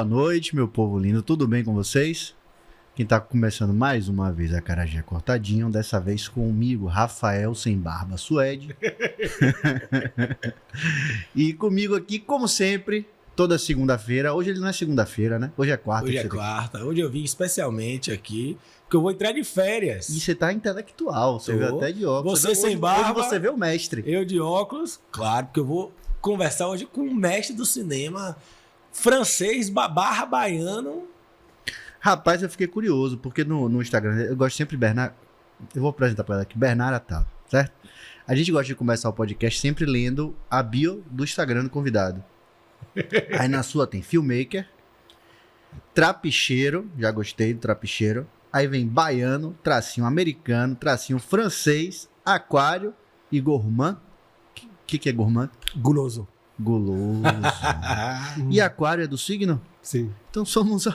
Boa noite, meu povo lindo, tudo bem com vocês? Quem tá começando mais uma vez a Acarajé Cortadinho, dessa vez comigo, Rafael Sem Barba Suede. E comigo aqui, como sempre, toda segunda-feira. Hoje ele não é segunda-feira, né? Hoje é quarta. Hoje é quarta. Hoje eu vim especialmente aqui, porque eu vou entrar de férias. E você tá intelectual, você viu até de óculos. Você sem barba. Hoje você vê o mestre. Eu de óculos, claro, porque eu vou conversar hoje com o mestre do cinema francês barra baiano. Rapaz, eu fiquei curioso, porque no Instagram, eu gosto sempre de Bernardo. Eu vou apresentar pra ela aqui, Bernardo Atala, certo? A gente gosta de começar o podcast sempre lendo a bio do Instagram do convidado. Aí na sua tem filmmaker, trapicheiro, já gostei do trapicheiro. Aí vem baiano, tracinho americano, tracinho francês, aquário e gourmand. O que é gourmand? Guloso. Guloso. E aquário é do signo? Sim. Então somos...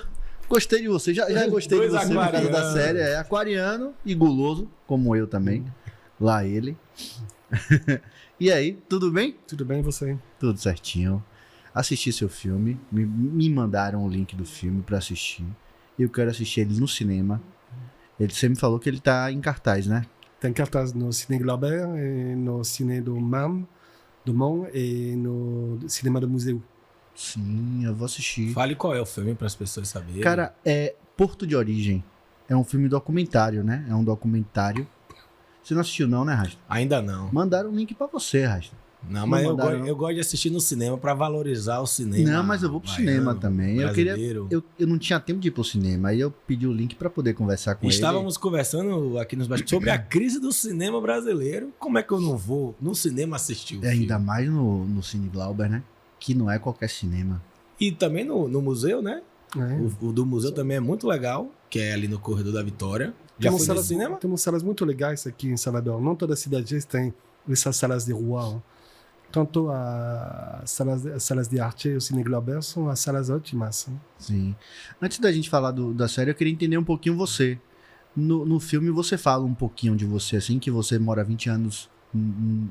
Gostei de você, já gostei de você por causa da série. É aquariano e guloso, como eu também. Lá ele. E aí, tudo bem? Tudo bem, você? Tudo certinho. Assisti seu filme, me mandaram o link do filme pra assistir. Eu quero assistir ele no cinema. Você me falou que ele tá em cartaz, né? Tem cartaz no Cine Glauber, no Cine do MAM, do Mont e no Cinema do Museu. Sim, eu vou assistir. Fale qual é o filme para as pessoas saberem. Cara, é Porto de Origem. É um filme documentário, né? É um documentário. Você não assistiu não, né, Rasta? Ainda não. Mandaram um link pra você, Rasta. Não, mas eu gosto de assistir no cinema para valorizar o cinema. Não, mas eu vou pro cinema também. Eu não tinha tempo de ir pro cinema. Aí eu pedi o link pra poder conversar com ele. Estávamos conversando aqui nos bastidores sobre a crise do cinema brasileiro. Como é que eu não vou no cinema assistir o filme? Ainda mais no Cine Glauber, né? Que não é qualquer cinema. E também no museu, né? O do museu também é muito legal, que é ali no Corredor da Vitória. Já foi no cinema? Temos salas muito legais aqui em Salvador. Não toda a cidade tem essas salas de rua. Tanto as salas de arte e o Cine Glauber são as salas ótimas. Sim. Antes da gente falar da série, eu queria entender um pouquinho você. No filme você fala um pouquinho de você, assim, que você mora 20 anos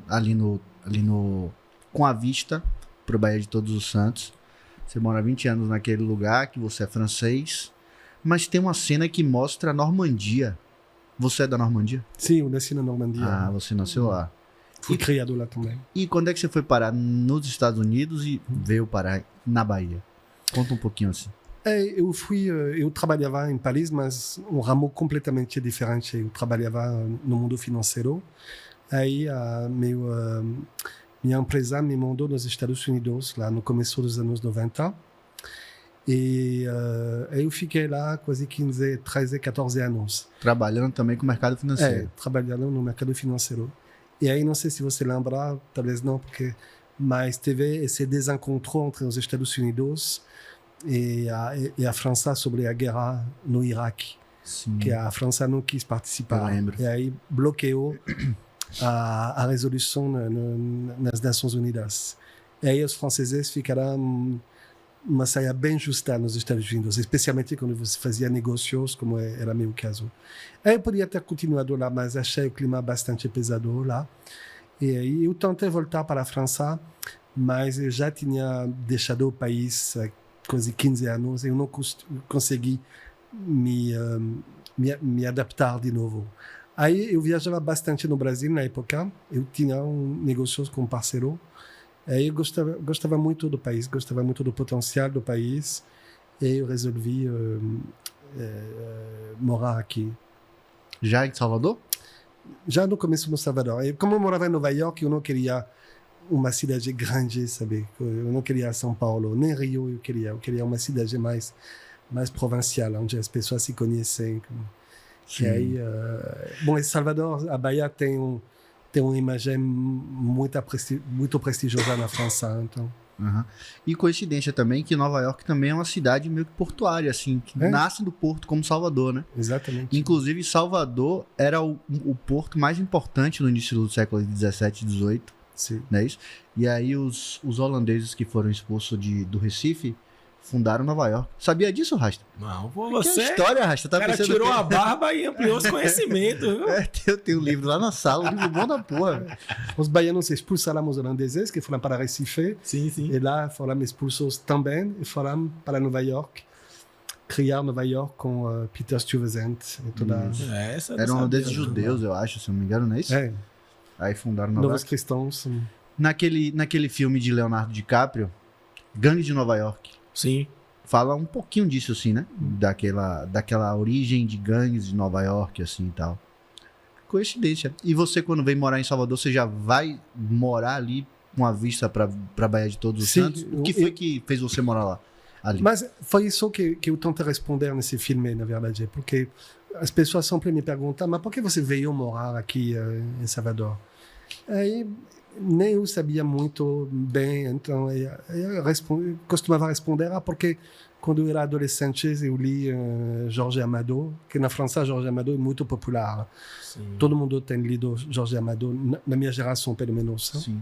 ali no com a vista pro Baía de Todos os Santos. Você mora 20 anos naquele lugar, que você é francês. Mas tem uma cena que mostra a Normandia. Você é da Normandia? Sim, eu nasci na Normandia. Ah, você nasceu lá. Fui criado lá também. E quando é que você foi parar nos Estados Unidos e veio parar na Bahia? Conta um pouquinho assim. Eu trabalhava em Paris, mas um ramo completamente diferente. Eu trabalhava no mundo financeiro. Aí minha empresa me mandou nos Estados Unidos, lá no começo dos anos 90. E eu fiquei lá quase 15, 13, 14 anos. Trabalhando também com o mercado financeiro. Trabalhando no mercado financeiro. E aí, não sei se você lembra, talvez não, mas teve esse desencontro entre os Estados Unidos e a França sobre a guerra no Iraque. Sim. Que a França não quis participar. Eu lembro. E aí bloqueou a resolução nas Nações Unidas. E aí os franceses ficaram uma saia bem justa nos Estados Unidos, especialmente quando você fazia negócios, como era meu caso. Aí eu podia ter continuado lá, mas achei o clima bastante pesado lá. E aí eu tentei voltar para a França, mas eu já tinha deixado o país há quase 15 anos e eu não consegui me adaptar de novo. Aí eu viajava bastante no Brasil na época, eu tinha negócios com um parceiro. Aí eu gostava muito do país, gostava muito do potencial do país e eu resolvi morar aqui. Já em Salvador? Já no começo no Salvador. E como eu morava em Nova York, eu não queria uma cidade grande, sabe? Eu não queria São Paulo, nem Rio eu queria uma cidade mais provincial, onde as pessoas se conhecem. Sim. E aí, em Salvador, a Bahia tem uma imagem muito prestigiosa na França, então. Uhum. E coincidência também que Nova York também é uma cidade meio que portuária, assim, que nasce do porto como Salvador, né? Exatamente. Inclusive, Salvador era o porto mais importante no início do século XVII e XVIII, sim. Não é isso? E aí os holandeses que foram expulsos do Recife Fundaram Nova York. Sabia disso, Rasta? Não, pô, Que você... história, Rasta. O Tá cara pensando tirou que- a barba e ampliou os conhecimentos, viu? Eu tenho um livro lá na sala, um livro bom da porra. velho. Os baianos expulsaram os holandeses que foram para Recife. Sim, sim. E lá foram expulsos também e foram para Nova York. Criar Nova York com Peter Stuyvesant e toda... Essa eu não Eram sabia, holandeses não. judeus, eu acho, se não me engano, não é isso? É, Aí fundaram Nova novos York. cristãos. Naquele filme de Leonardo DiCaprio, Gangue de Nova York, Sim. fala um pouquinho disso, assim, né? Daquela origem de gangues de Nova York, assim, e tal. Coincidência. E você, quando vem morar em Salvador, você já vai morar ali com a vista pra Baía de Todos os Sim, Santos? O que foi que fez você morar lá? Ali? Mas foi isso que eu tentei responder nesse filme, na verdade, porque as pessoas sempre me perguntam, mas por que você veio morar aqui em Salvador? Aí nem eu sabia muito bem, então eu costumava responder, porque quando eu era adolescente eu li Jorge Amado, que na França Jorge Amado é muito popular. Sim. Todo mundo tem lido Jorge Amado, na minha geração pelo menos. Sim.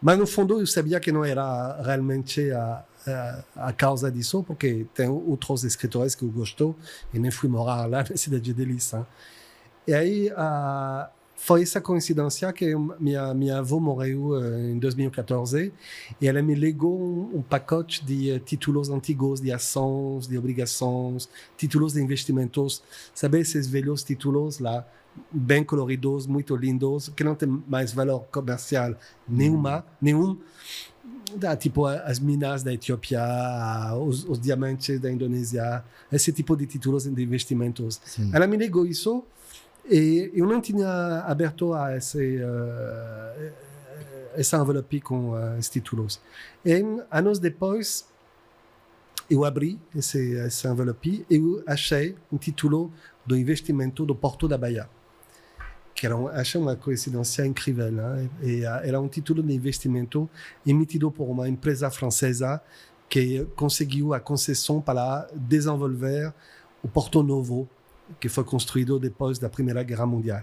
Mas no fundo eu sabia que não era realmente a causa disso, porque tem outros escritores que eu gosto e nem fui morar lá na cidade deles. E aí foi essa coincidência que minha avó morreu em 2014 e ela me legou um pacote de títulos antigos, de ações, de obrigações, títulos de investimentos. Sabe esses velhos títulos lá, bem coloridos, muito lindos, que não tem mais valor comercial nenhum. Tipo as minas da Etiópia, os diamantes da Indonésia, esse tipo de títulos de investimentos. Sim. Ela me ligou isso e eu não tinha aberto essa envelope com esses títulos. E anos depois, eu abri essa envelope e eu achei um título do investimento do Porto da Bahia. Achei uma coincidência incrível. Né? E era um título de investimento emitido por uma empresa francesa que conseguiu a concessão para desenvolver o Porto Novo, que foi construído depois da Primeira Guerra Mundial.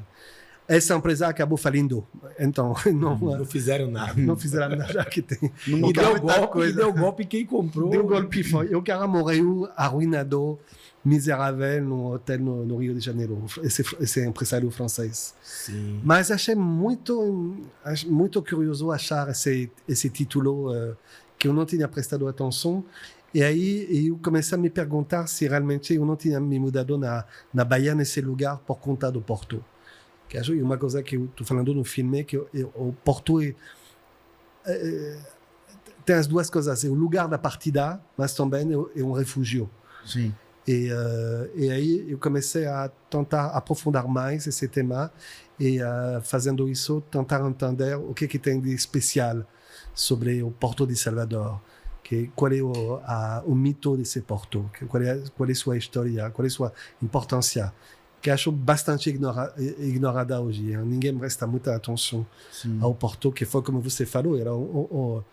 Essa empresa acabou falindo, então Não fizeram nada. não fizeram nada que tem. Não E deu muita golpe, coisa. e deu golpe quem comprou. Deu golpe, foi. O cara morreu arruinado, miserável, no hotel no Rio de Janeiro, esse empresário francês. Sim. Mas achei muito curioso achar esse título que eu não tinha prestado atenção. E aí eu comecei a me perguntar se realmente eu não tinha me mudado na Bahia, nesse lugar, por conta do Porto. Que acho que uma coisa que eu estou falando no filme, que o Porto tem as duas coisas. É o lugar da partida, mas também é um refúgio. Sim. E aí eu comecei a tentar aprofundar mais esse tema e fazendo isso tentar entender o que tem de especial sobre o Porto de Salvador, qual é o mito desse porto, qual é sua história, qual é sua importância, que acho bastante ignorada hoje. Ninguém presta muita atenção ao porto, que foi, como você falou, era o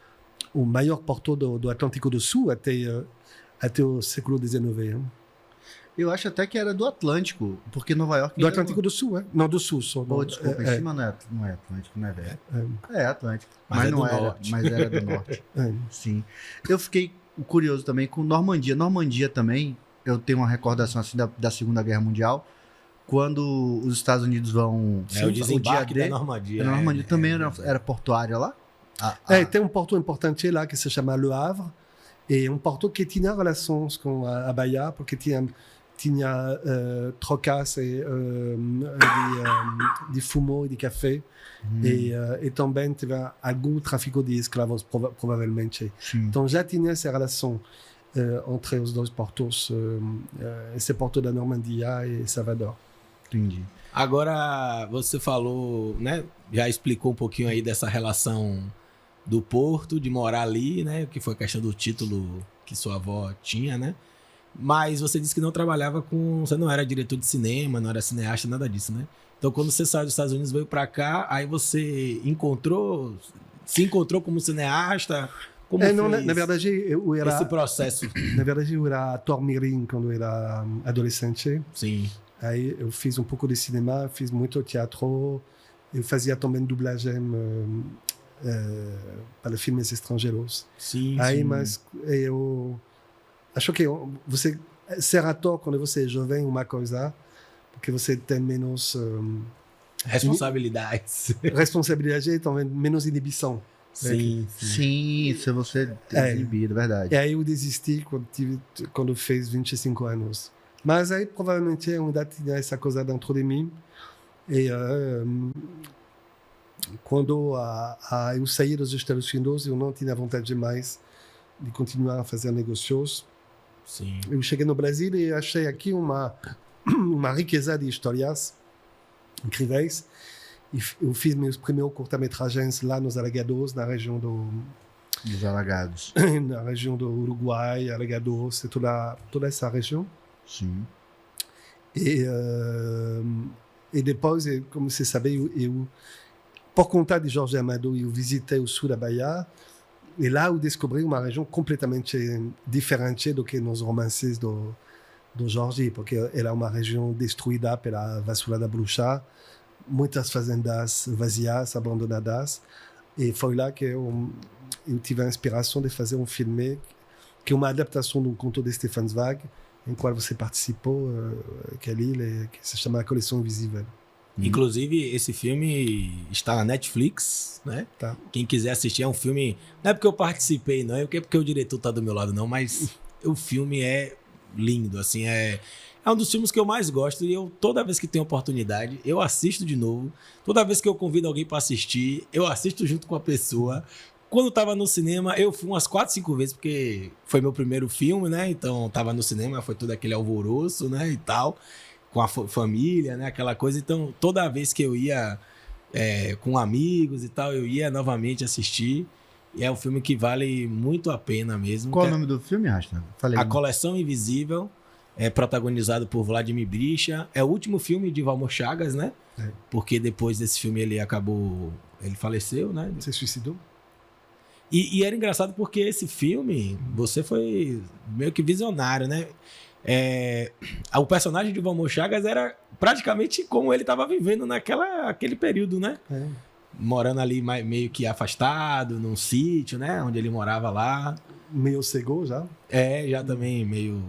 maior porto do Atlântico do Sul até o século XIX. Eu acho até que era do Atlântico, porque Nova York... Do Atlântico do Sul, é? Não, do Sul. Só. Pô, desculpa, em cima não é Atlântico, não é velho. É Atlântico, mas é não do era, norte. mas era do norte. É. Sim. Eu fiquei curioso também com Normandia. Normandia também, eu tenho uma recordação assim da Segunda Guerra Mundial, quando os Estados Unidos vão... É o desembarque dia da D, Normandia. a Normandia também era portuária lá? Tem um porto importante lá que se chama Le Havre, e um porto que tinha relações com a Bahia, porque tinha trocas de fumo e de café, e também teve algum tráfico de escravos, provavelmente. Sim. Então já tinha essa relação entre os dois portos, esse porto da Normandia e Salvador. Entendi. Agora, você falou, né? Já explicou um pouquinho aí dessa relação do Porto, de morar ali, né? Que foi a questão do título que sua avó tinha, né? Mas você disse que não trabalhava com... Você não era diretor de cinema, não era cineasta, nada disso, né? Então, quando você saiu dos Estados Unidos, veio pra cá, aí você se encontrou como cineasta? Como Não, foi na verdade, eu era... esse processo? Na verdade, eu era ator mirim quando eu era adolescente. Sim. Aí eu fiz um pouco de cinema, fiz muito teatro. Eu fazia também dublagem para filmes estrangeiros. Sim, Aí, sim. mas eu acho que você ser ator quando você é jovem é uma coisa, porque você tem menos Responsabilidades. responsabilidade e também menos inibição. Sim, sim. Sim, se você é exibido, verdade. E aí eu desisti quando fez 25 anos. Mas aí provavelmente eu ainda tinha essa coisa dentro de mim. E quando eu saí dos Estados Unidos, eu não tinha vontade demais de continuar a fazer negócios. Sim. Eu cheguei no Brasil e achei aqui uma riqueza de histórias incríveis. E eu fiz meus primeiros curta-metragens lá nos Alagados, na região Dos Alagados. na região do Uruguai, Alagados, e toda essa região. Sim. E depois, como você sabe, eu por conta de Jorge Amado, eu visitei o sul da Bahia. E lá eu descobri uma região completamente diferente do que nos romances do Jorge, porque ela é uma região destruída pela vassoura da bruxa, muitas fazendas vazias, abandonadas. E foi lá que eu tive a inspiração de fazer um filme que é uma adaptação de um conto de Stefan Zweig, em qual você participou, que se chama A Coleção Invisível. Inclusive, esse filme está na Netflix, né? Tá. Quem quiser assistir, é um filme... Não é porque eu participei, não. É porque o diretor tá do meu lado, não. Mas o filme é lindo, assim. É um dos filmes que eu mais gosto. E eu, toda vez que tenho oportunidade, eu assisto de novo. Toda vez que eu convido alguém para assistir, eu assisto junto com a pessoa. Quando tava no cinema, eu fui umas 4, 5 vezes, porque foi meu primeiro filme, né? Então, tava no cinema, foi todo aquele alvoroço, né? E tal, com a família, né? Aquela coisa. Então, toda vez que eu ia com amigos e tal, eu ia novamente assistir. E é um filme que vale muito a pena mesmo. Qual é o nome do filme, Rasta? Falei. A Coleção Invisível, é protagonizado por Vladimir Bricha. É o último filme de Valmor Chagas, né? É. Porque depois desse filme ele faleceu, né? Você suicidou? E era engraçado porque esse filme, você foi meio que visionário, né? O personagem de Valmor Chagas era praticamente como ele estava vivendo naquele período, né? É. Morando ali meio que afastado, num sítio, né? Onde ele morava lá. Meio cego já? Já também meio...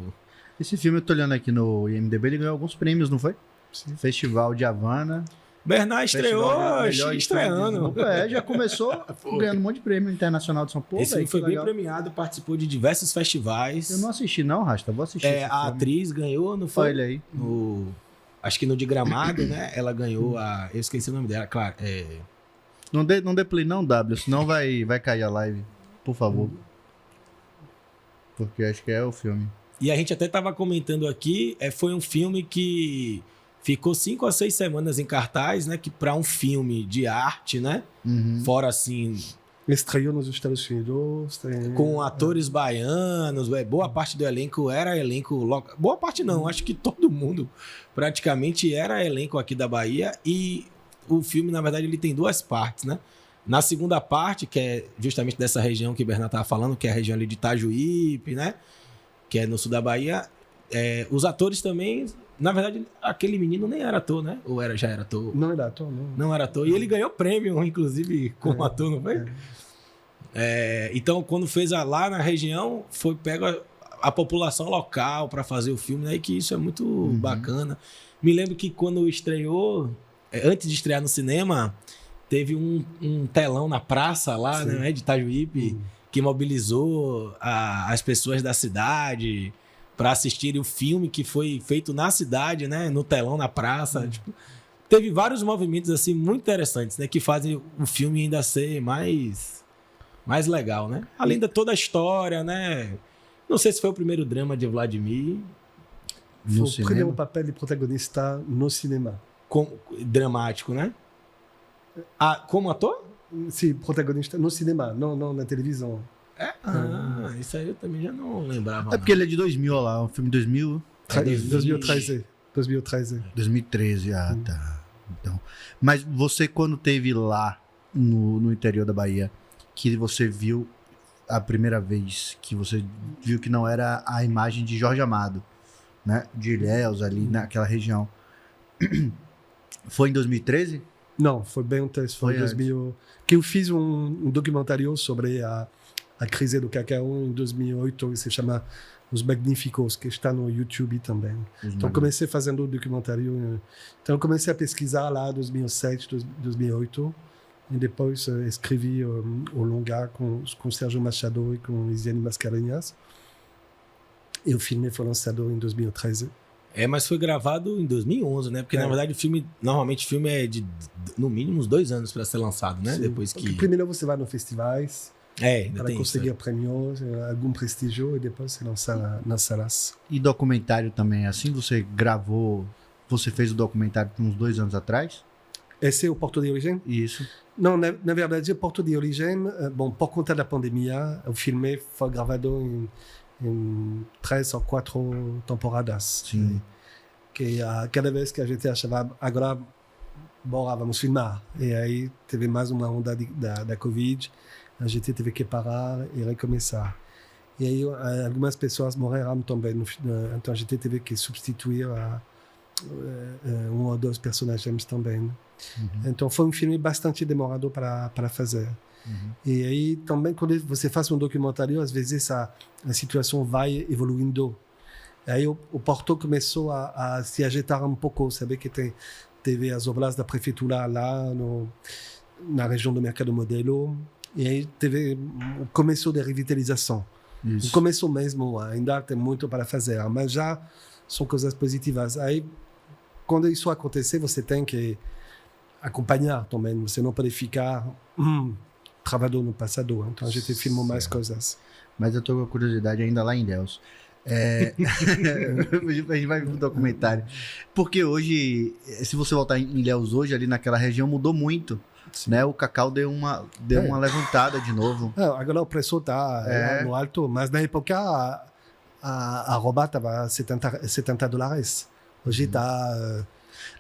Esse filme, eu tô olhando aqui no IMDb, ele ganhou alguns prêmios, não foi? Sim. Festival de Havana. Bernard estreou Melhor estreando. Já começou ganhando um monte de prêmio internacional de São Paulo. Esse filme foi bem premiado, participou de diversos festivais. Eu não assisti não, Rasta, vou assistir esse A filme. atriz ganhou, não foi? Olha aí. Acho que no de Gramado, né? Ela ganhou eu esqueci o nome dela, claro. Não dê play não, W, senão vai cair a live. Por favor. Porque acho que é o filme. E a gente até tava comentando aqui, foi um filme que ficou 5 a 6 semanas em cartaz, né? Que para um filme de arte, né? Uhum. Fora assim, Estreou nos Estados Unidos. com atores baianos, boa parte do elenco era elenco local. Boa parte não, acho que todo mundo praticamente era elenco aqui da Bahia. E o filme, na verdade, ele tem 2 partes, né? Na segunda parte, que é justamente dessa região que o Bernardo estava falando, que é a região ali de Itajuípe, né? Que é no sul da Bahia. Os atores também... Na verdade, aquele menino nem era ator, né? Ou já era ator? Não era ator, não. Não era ator. E ele ganhou prêmio, inclusive, como ator, não foi? Então, quando fez lá na região, foi pego a população local para fazer o filme, né? E que isso é muito bacana. Me lembro que quando estreou, antes de estrear no cinema, teve um telão na praça lá, né, de Itajuípe, que mobilizou as pessoas da cidade para assistirem o filme que foi feito na cidade, né, no telão na praça. Tipo, teve vários movimentos assim muito interessantes, né, que fazem o filme ainda ser mais legal, né? Além de toda a história, né? Não sei se foi o primeiro drama de Vladimir. Foi o primeiro papel de protagonista no cinema. Dramático, né? Como ator? Sim, protagonista no cinema, não na televisão. Isso aí eu também já não lembrava. É porque ele é de 2000, olha lá, um filme de 2000. 2013. 2013, tá. Então, mas você, quando teve lá no interior da Bahia, que você viu a primeira vez, que você viu que não era a imagem de Jorge Amado, né? De Ilhéus, ali naquela região. Foi em 2013? Não, foi bem antes, foi em 2000. Que eu fiz um documentário sobre a crise do cacau em 2008, que se chama Os Magníficos, que está no YouTube também. Então, comecei fazendo o documentário. Então, comecei a pesquisar lá em 2007, 2008. E depois escrevi o longa com Sérgio Machado e com Isiane Mascarenhas. E o filme foi lançado em 2013. Mas foi gravado em 2011, né? Porque, na verdade, normalmente o filme é de, no mínimo, uns 2 anos para ser lançado, né? Sim, depois que... Primeiro você vai nos festivais para conseguir prêmios, algum prestígio, e depois você lança nas salas. E documentário também é assim? Você gravou, você fez o documentário uns 2 anos atrás? Esse é o Porto de Origem? Isso. Não, na verdade, o Porto de Origem, bom, por conta da pandemia, o filme foi gravado em 3 ou 4 temporadas. Sim. Que cada vez que a gente achava, agora, bora, vamos filmar. E aí teve mais uma onda da Covid, a gente teve que parar e recomeçar. E aí algumas pessoas morreram também, então a gente teve que substituir 1 ou 2 personagens também. Uhum. Então foi um filme bastante demorado para fazer. Uhum. E aí também quando você faz um documentário, às vezes a situação vai evoluindo. E aí o Porto começou a se agitar um pouco, sabe que teve as obras da prefeitura lá na região do Mercado Modelo, e aí teve o começo da revitalização. Isso. O começo mesmo, ainda tem muito para fazer, mas já são coisas positivas. Aí quando isso acontecer, você tem que acompanhar também, você não pode ficar travado no passado. Então a gente filmou mais coisas. Mas eu tô com curiosidade ainda lá em Ilhéus. A gente vai pro documentário. Porque hoje, se você voltar em Ilhéus hoje, ali naquela região mudou muito. Né? O cacau deu uma levantada de novo. Agora o preço tá no alto, mas na época a arroba estava $70. Hoje está...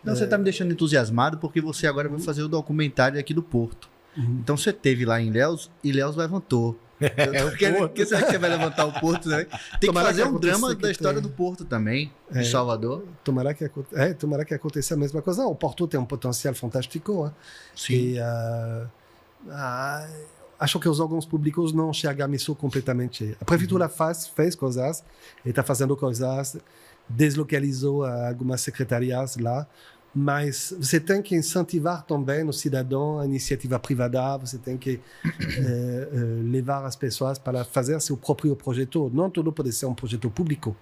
Não, você está me deixando entusiasmado porque você agora vai fazer o documentário aqui do Porto. Então você teve lá em Ilhéus e Ilhéus levantou. Porque será que você vai levantar o Porto, né? Tem que fazer um drama da história do Porto também, de Salvador. Tomara que aconteça a mesma coisa. O Porto tem um potencial fantástico. Sim. E, acho que os órgãos públicos não chegam a isso completamente. A prefeitura fez coisas, está fazendo coisas, deslocalizou algumas secretarias lá, mas você tem que incentivar também no cidadão a iniciativa privada, você tem que levar as pessoas para fazer seu próprio projeto. Não tudo pode ser um projeto público.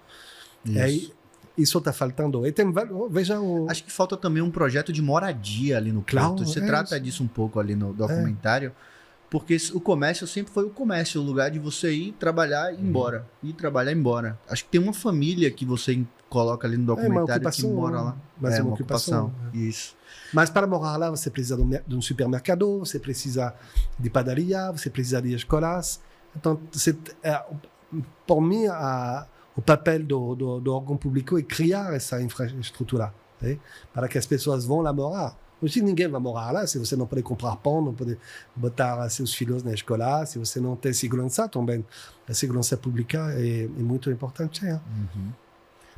Isso está faltando. E tem, veja Acho que falta também um projeto de moradia ali no Porto. Você trata disso um pouco ali no documentário. Porque o comércio sempre foi o comércio, o lugar de você ir trabalhar e ir embora. Ir trabalhar e ir embora. Acho que tem uma família que você coloca ali no documentário que mora lá. Mas uma ocupação. Isso. Mas para morar lá, você precisa de um supermercado, você precisa de padaria, você precisa de escolas. Então, por mim, o papel do órgão público é criar essa infraestrutura, para que as pessoas vão lá morar. Hoje ninguém vai morar lá se você não pode comprar pão, não pode botar seus filhos na escola, se você não tem segurança também. A segurança pública é muito importante.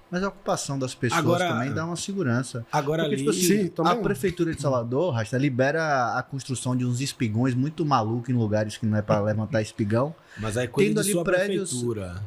Mas a ocupação das pessoas também dá uma segurança. Agora porque, ali... tipo assim, a prefeitura de Salvador, Rasta, libera a construção de uns espigões muito malucos em lugares que não é para levantar espigão. Mas aí coisa tendo de ali sua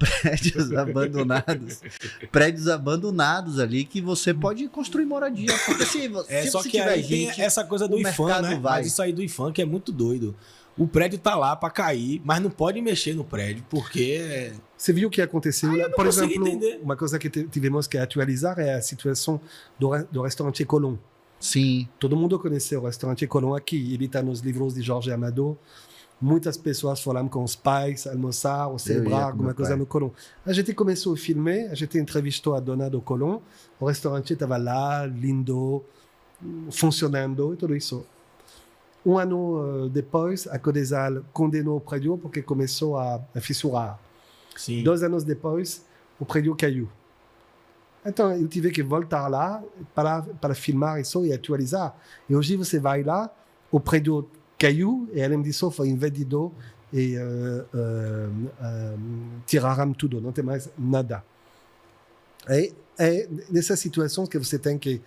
prédios abandonados ali que você pode construir moradia. Porque se só que tiver aí gente, tem essa coisa do IFAM, né? Mas isso aí do IFAM que é muito doido. O prédio tá lá para cair, mas não pode mexer no prédio, porque... Você viu o que aconteceu? Por exemplo, uma coisa que tivemos que atualizar é a situação do restaurante Colón. Sim. Todo mundo conhece o restaurante Colón aqui. Ele está nos livros de Jorge Amado. Muitas pessoas foram com os pais almoçar ou celebrar alguma coisa no Colón. A gente começou a filmar, a gente entrevistou a dona do Colón. O restaurante estava lá, lindo, funcionando e tudo isso. Um ano depois, a Codesal condenou o prédio porque começou a fissurar. Sim. 2 anos depois, o prédio caiu. Então, eu tive que voltar lá para filmar isso e atualizar. E hoje você vai lá, o prédio caiu e além disso foi invadido e tiraram tudo, não tem mais nada. É nessa situação que você tem que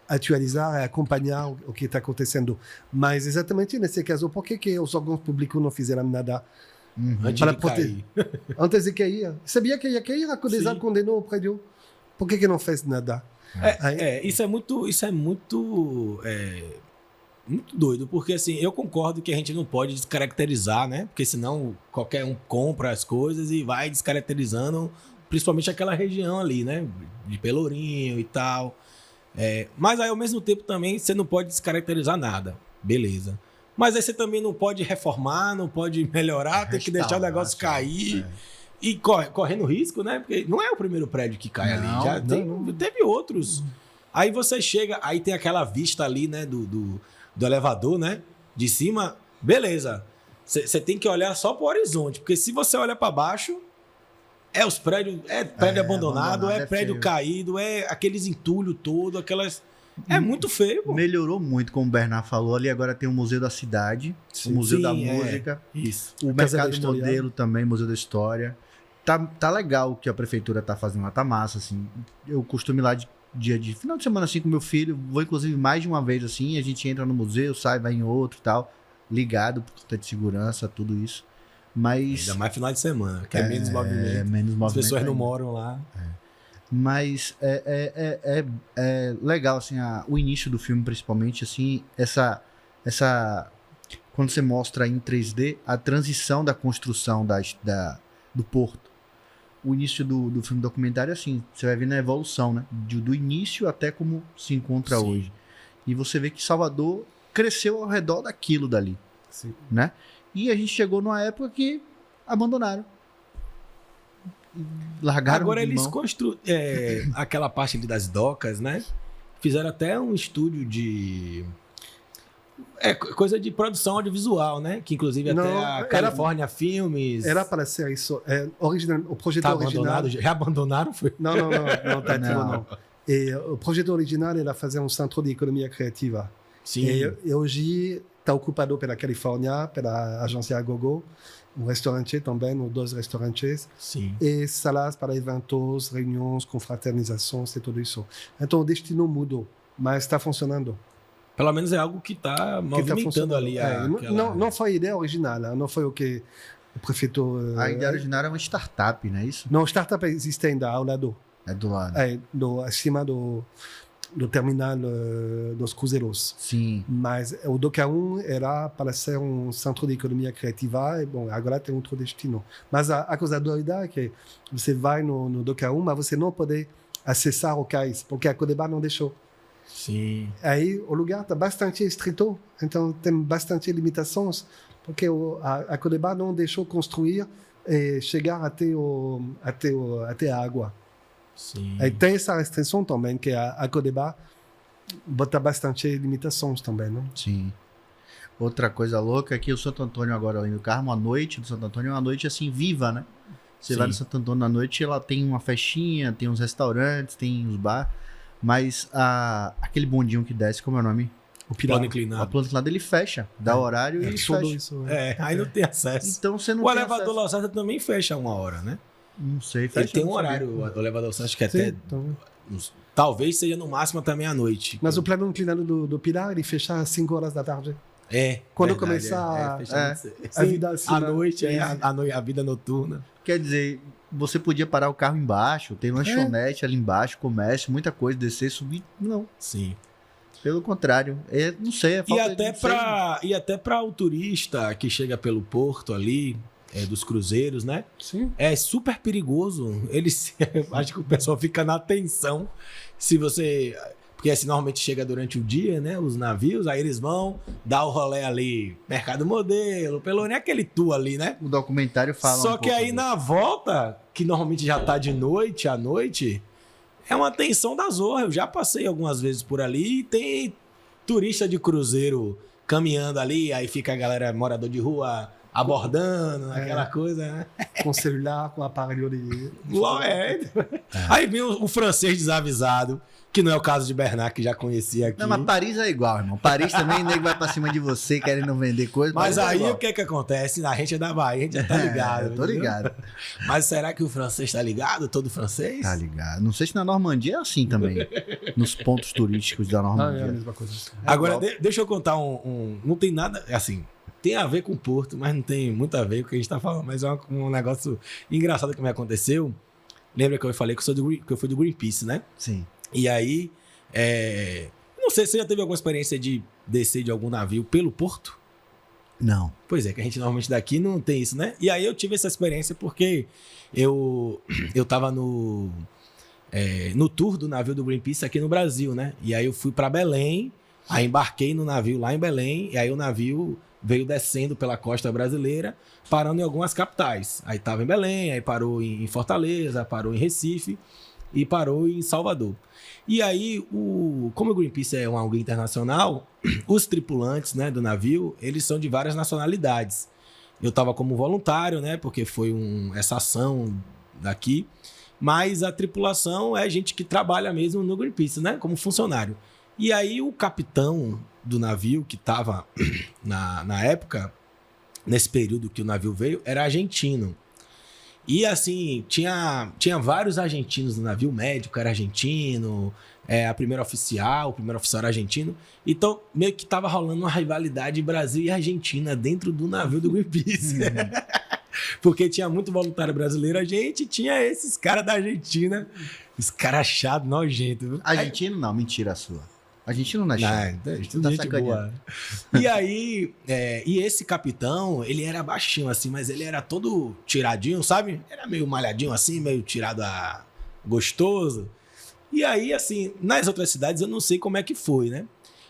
atualizar e acompanhar o que está acontecendo. Mas exatamente nesse caso, por que os órgãos públicos não fizeram nada? Antes Para de cair. Antes de cair. Sabia que ia cair, a Codesal Sim. condenou o prédio. Por que não fez nada? Isso é muito doido, porque assim, eu concordo que a gente não pode descaracterizar, né? Porque senão qualquer um compra as coisas e vai descaracterizando, principalmente aquela região ali, né? De Pelourinho e tal. Mas aí, ao mesmo tempo, também você não pode descaracterizar nada. Beleza. Mas aí você também não pode reformar, não pode melhorar, tem que deixar o negócio cair. E correndo risco, né? Porque não é o primeiro prédio que cai ali. Já teve outros. Aí você chega, aí tem aquela vista ali, né? Do elevador, né? De cima, beleza. Você tem que olhar só pro horizonte. Porque se você olha para baixo, os prédios. É prédio abandonado, é prédio feio. caído, é aqueles entulhos todo, aquelas. É muito feio, pô. Melhorou muito, como o Bernard falou ali. Agora tem o Museu da Cidade, o Museu da Música, Isso. o Casa da Mercado História. Modelo também, Museu da História. Tá legal o que a prefeitura tá fazendo lá, tá massa, assim. Eu costumo ir lá dia de final de semana, assim, com meu filho. Vou, inclusive, mais de uma vez, assim. A gente entra no museu, sai, vai em outro e tal. Ligado, por conta de segurança, tudo isso. Mas... Ainda mais final de semana, que é menos movimento. menos As movimento pessoas não ainda. moram lá. Mas é legal, assim, o início do filme, principalmente, assim, essa quando você mostra em 3D a transição da construção do porto. O início do filme documentário, assim, você vai vendo a evolução, né? Do início até como se encontra Sim. hoje. E você vê que Salvador cresceu ao redor daquilo dali, Sim. né? E a gente chegou numa época que abandonaram. Largaram Agora de eles mão. construíram aquela parte ali das docas, né? Fizeram até um estúdio de... coisa de produção audiovisual, né? Que inclusive Não, até a era- California Filmes Era para ser isso. O projeto tá original. abandonado. Já abandonaram? Foi? Não, Tati, Não. não. E o projeto original era fazer um centro de economia criativa. Sim. E hoje está ocupado pela Califórnia, pela agência Gogo, um restaurante também, ou 2 restaurantes, Sim. e salas para eventos, reuniões, confraternizações e tudo isso. Então o destino mudou, mas está funcionando. Pelo menos é algo que está movimentando ali aquela... Não foi a ideia original, não foi o que o prefeito... A ideia original é uma startup, não é isso? Não, startup existe ainda ao lado. É do lado. Acima do terminal dos cruzeiros. Sim. Mas o Doca 1 era para ser um centro de economia criativa e, bom, agora tem outro destino. Mas a coisa doida é que você vai no Doca 1, mas você não pode acessar o cais, porque a Codeba não deixou. Sim. Aí o lugar está bastante estreito, então tem bastante limitações, porque a Codeba não deixou construir e chegar até a água. Sim. Aí tem essa restrição também, que a Codeba bota bastante limitações também, não? Sim. Outra coisa louca é que o Santo Antônio agora, ali no Carmo, a noite do Santo Antônio é uma noite assim viva, né? Você Sim. vai no Santo Antônio à noite, ela tem uma festinha, tem uns restaurantes, tem os bar, mas aquele bondinho que desce, como é o nome? O Pilar. Plano A inclinado. planta lá dele fecha, dá horário e Tudo fecha. isso. Aí não tem acesso. Então você não O tem elevador acesso. Lacerda também fecha 1 hora, né? Não sei, fecha. Ele tem um não sabia. horário, o elevador Lacerda, acho que Sim, até... então. Talvez seja no máximo até meia-noite. Mas o plano inclinado do Pilar, ele fecha às 5 horas da tarde. Quando começar a vida assim, à né? noite, a vida noturna. Quer dizer, você podia parar o carro embaixo, tem lanchonete ali embaixo, comércio, muita coisa, descer, subir. Não, Sim. pelo contrário. Não sei, é E falta até para o turista que chega pelo porto ali, dos cruzeiros, né? Sim. É super perigoso. Acho que o pessoal fica na atenção se você... Porque assim, normalmente chega durante o dia, né? Os navios, aí eles vão dar o rolê ali, Mercado Modelo, Pelourinho, aquele tour ali, né? O documentário fala Só um que pouco aí disso. na volta, que normalmente já tá de noite, à noite, é uma tensão da zorra. Eu já passei algumas vezes por ali e tem turista de cruzeiro caminhando ali, aí fica a galera morador de rua abordando, aquela coisa, né? Com celular, com aparelho de... Aí vem o francês desavisado, que não é o caso de Bernard, que já conhecia aqui. Não, mas Paris é igual, irmão. Paris também, nego vai pra cima de você querendo vender coisa. Mas Paris é aí igual. o que acontece? A gente é da Bahia, a gente já tá ligado. Eu tô ligado. Mas será que o francês tá ligado? Todo francês? Tá ligado. Não sei se na Normandia é assim também. Nos pontos turísticos da Ah, é a Normandia. mesma coisa. Agora, deixa eu contar não tem nada, assim, tem a ver com Porto, mas não tem muito a ver com o que a gente tá falando. Mas é um negócio engraçado que me aconteceu. Lembra que eu falei que eu fui do Greenpeace, né? Sim. E aí, não sei se você já teve alguma experiência de descer de algum navio pelo porto? Não. Pois é, que a gente normalmente daqui não tem isso, né? E aí eu tive essa experiência porque eu tava no tour do navio do Greenpeace aqui no Brasil, né? E aí eu fui para Belém, aí embarquei no navio lá em Belém, e aí o navio veio descendo pela costa brasileira, parando em algumas capitais. Aí tava em Belém, aí parou em Fortaleza, parou em Recife e parou em Salvador. E aí, como o Greenpeace é uma ONG internacional, os tripulantes, né, do navio, eles são de várias nacionalidades. Eu estava como voluntário, né, porque foi essa ação daqui, mas a tripulação é gente que trabalha mesmo no Greenpeace, né, como funcionário. E aí o capitão do navio, que estava na época, nesse período que o navio veio, era argentino. E assim, tinha vários argentinos no navio, o médico era argentino, o primeiro oficial era argentino. Então, meio que tava rolando uma rivalidade Brasil e Argentina dentro do navio do Greenpeace. Porque tinha muito voluntário brasileiro, a gente tinha esses caras da Argentina, os caras chatos, nojentos. Viu? Argentino não, mentira a sua. Argentino não é chato. Tudo gente boa. E aí, e esse capitão, ele era baixinho assim, mas ele era todo tiradinho, sabe? Era meio malhadinho assim, meio tirado a gostoso. E aí, assim, nas outras cidades eu não sei como é que foi, né?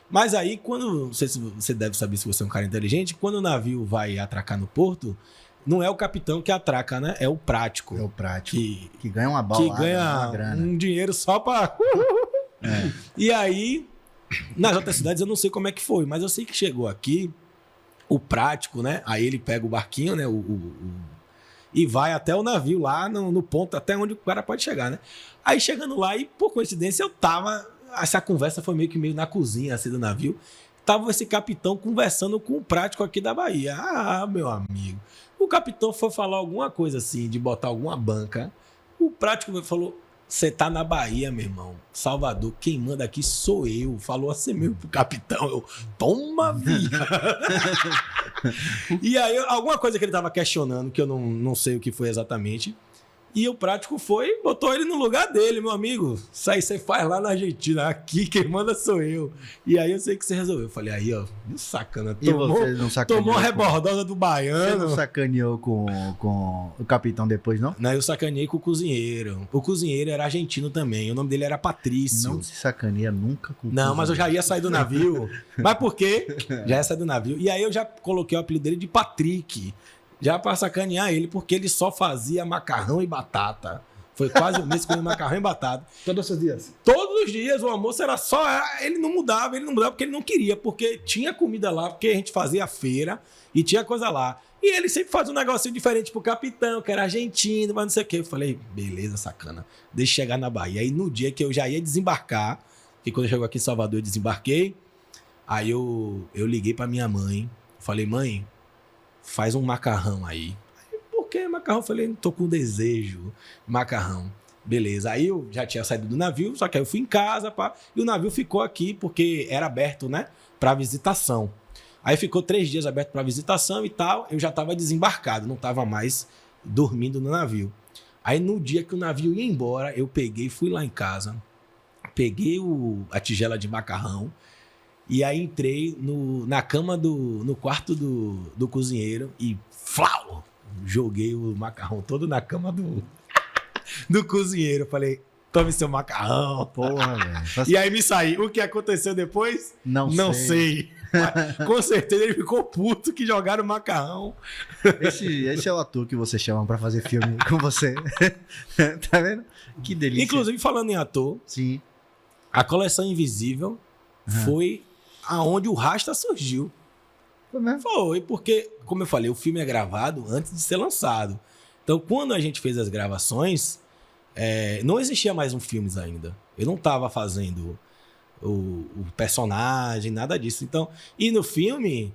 Mas aí, não sei se você deve saber se você é um cara inteligente, quando o navio vai atracar no porto, não é o capitão que atraca, né? É o prático. É o prático. Que ganha uma bala. Que ganha um dinheiro só pra... E aí... Nas outras cidades eu não sei como é que foi, mas eu sei que chegou aqui o prático, né? Aí ele pega o barquinho, né? E vai até o navio lá no ponto, até onde o cara pode chegar, né? Aí chegando lá, e por coincidência eu tava... Essa conversa foi meio na cozinha assim, do navio. Tava esse capitão conversando com o prático aqui da Bahia. Ah, meu amigo. O capitão foi falar alguma coisa assim, de botar alguma banca. O prático falou... Você tá na Bahia, meu irmão. Salvador, quem manda aqui sou eu. Falou assim mesmo pro capitão. Eu, toma, via. E aí, alguma coisa que ele tava questionando, que eu não sei o que foi exatamente. E o prático foi, botou ele no lugar dele, meu amigo. Isso aí você faz lá na Argentina. Aqui quem manda sou eu. E aí eu sei que você resolveu. Eu falei, aí, ó, sacana. Tomou a rebordosa do baiano. Você não sacaneou com o capitão depois, não? Não, eu sacaneei com o cozinheiro. O cozinheiro era argentino também. O nome dele era Patrício. Não se sacaneia nunca com o Não, mas eu já ia sair do navio. Mas por quê? Já ia sair do navio. E aí eu já coloquei o apelido dele de Patrick. Já pra sacanear ele, porque ele só fazia macarrão e batata. Foi quase um mês comendo macarrão e batata. Todos os dias? Todos os dias o almoço era só... Ele não mudava porque ele não queria, porque tinha comida lá, porque a gente fazia feira e tinha coisa lá. E ele sempre fazia um negocinho diferente pro capitão, que era argentino, mas não sei o quê. Eu falei, beleza, sacana, deixa eu chegar na Bahia. Aí no dia que eu já ia desembarcar, que quando eu chego aqui em Salvador eu desembarquei, aí eu liguei pra minha mãe, falei, mãe, faz um macarrão aí. Por que macarrão? Eu falei, não tô com desejo. Macarrão. Beleza. Aí eu já tinha saído do navio, só que aí eu fui em casa, e o navio ficou aqui porque era aberto, né? Pra visitação. Aí ficou 3 dias aberto pra visitação e tal. Eu já tava desembarcado, não tava mais dormindo no navio. Aí no dia que o navio ia embora, eu fui lá em casa, peguei a tigela de macarrão, e aí entrei na cama no quarto do cozinheiro e flau! Joguei o macarrão todo na cama do cozinheiro. Falei, tome seu macarrão. Porra, velho. E aí me saí. O que aconteceu depois? Não sei. Mas, com certeza ele ficou puto que jogaram o macarrão. Esse é o ator que você chama pra fazer filme com você. Tá vendo? Que delícia. Inclusive, falando em ator, sim, a Coleção Invisível foi aonde o Rasta surgiu. Foi mesmo? Foi, porque, como eu falei, o filme é gravado antes de ser lançado. Então, quando a gente fez as gravações, não existia mais um filmes ainda. Eu não estava fazendo o personagem, nada disso. Então, e no filme,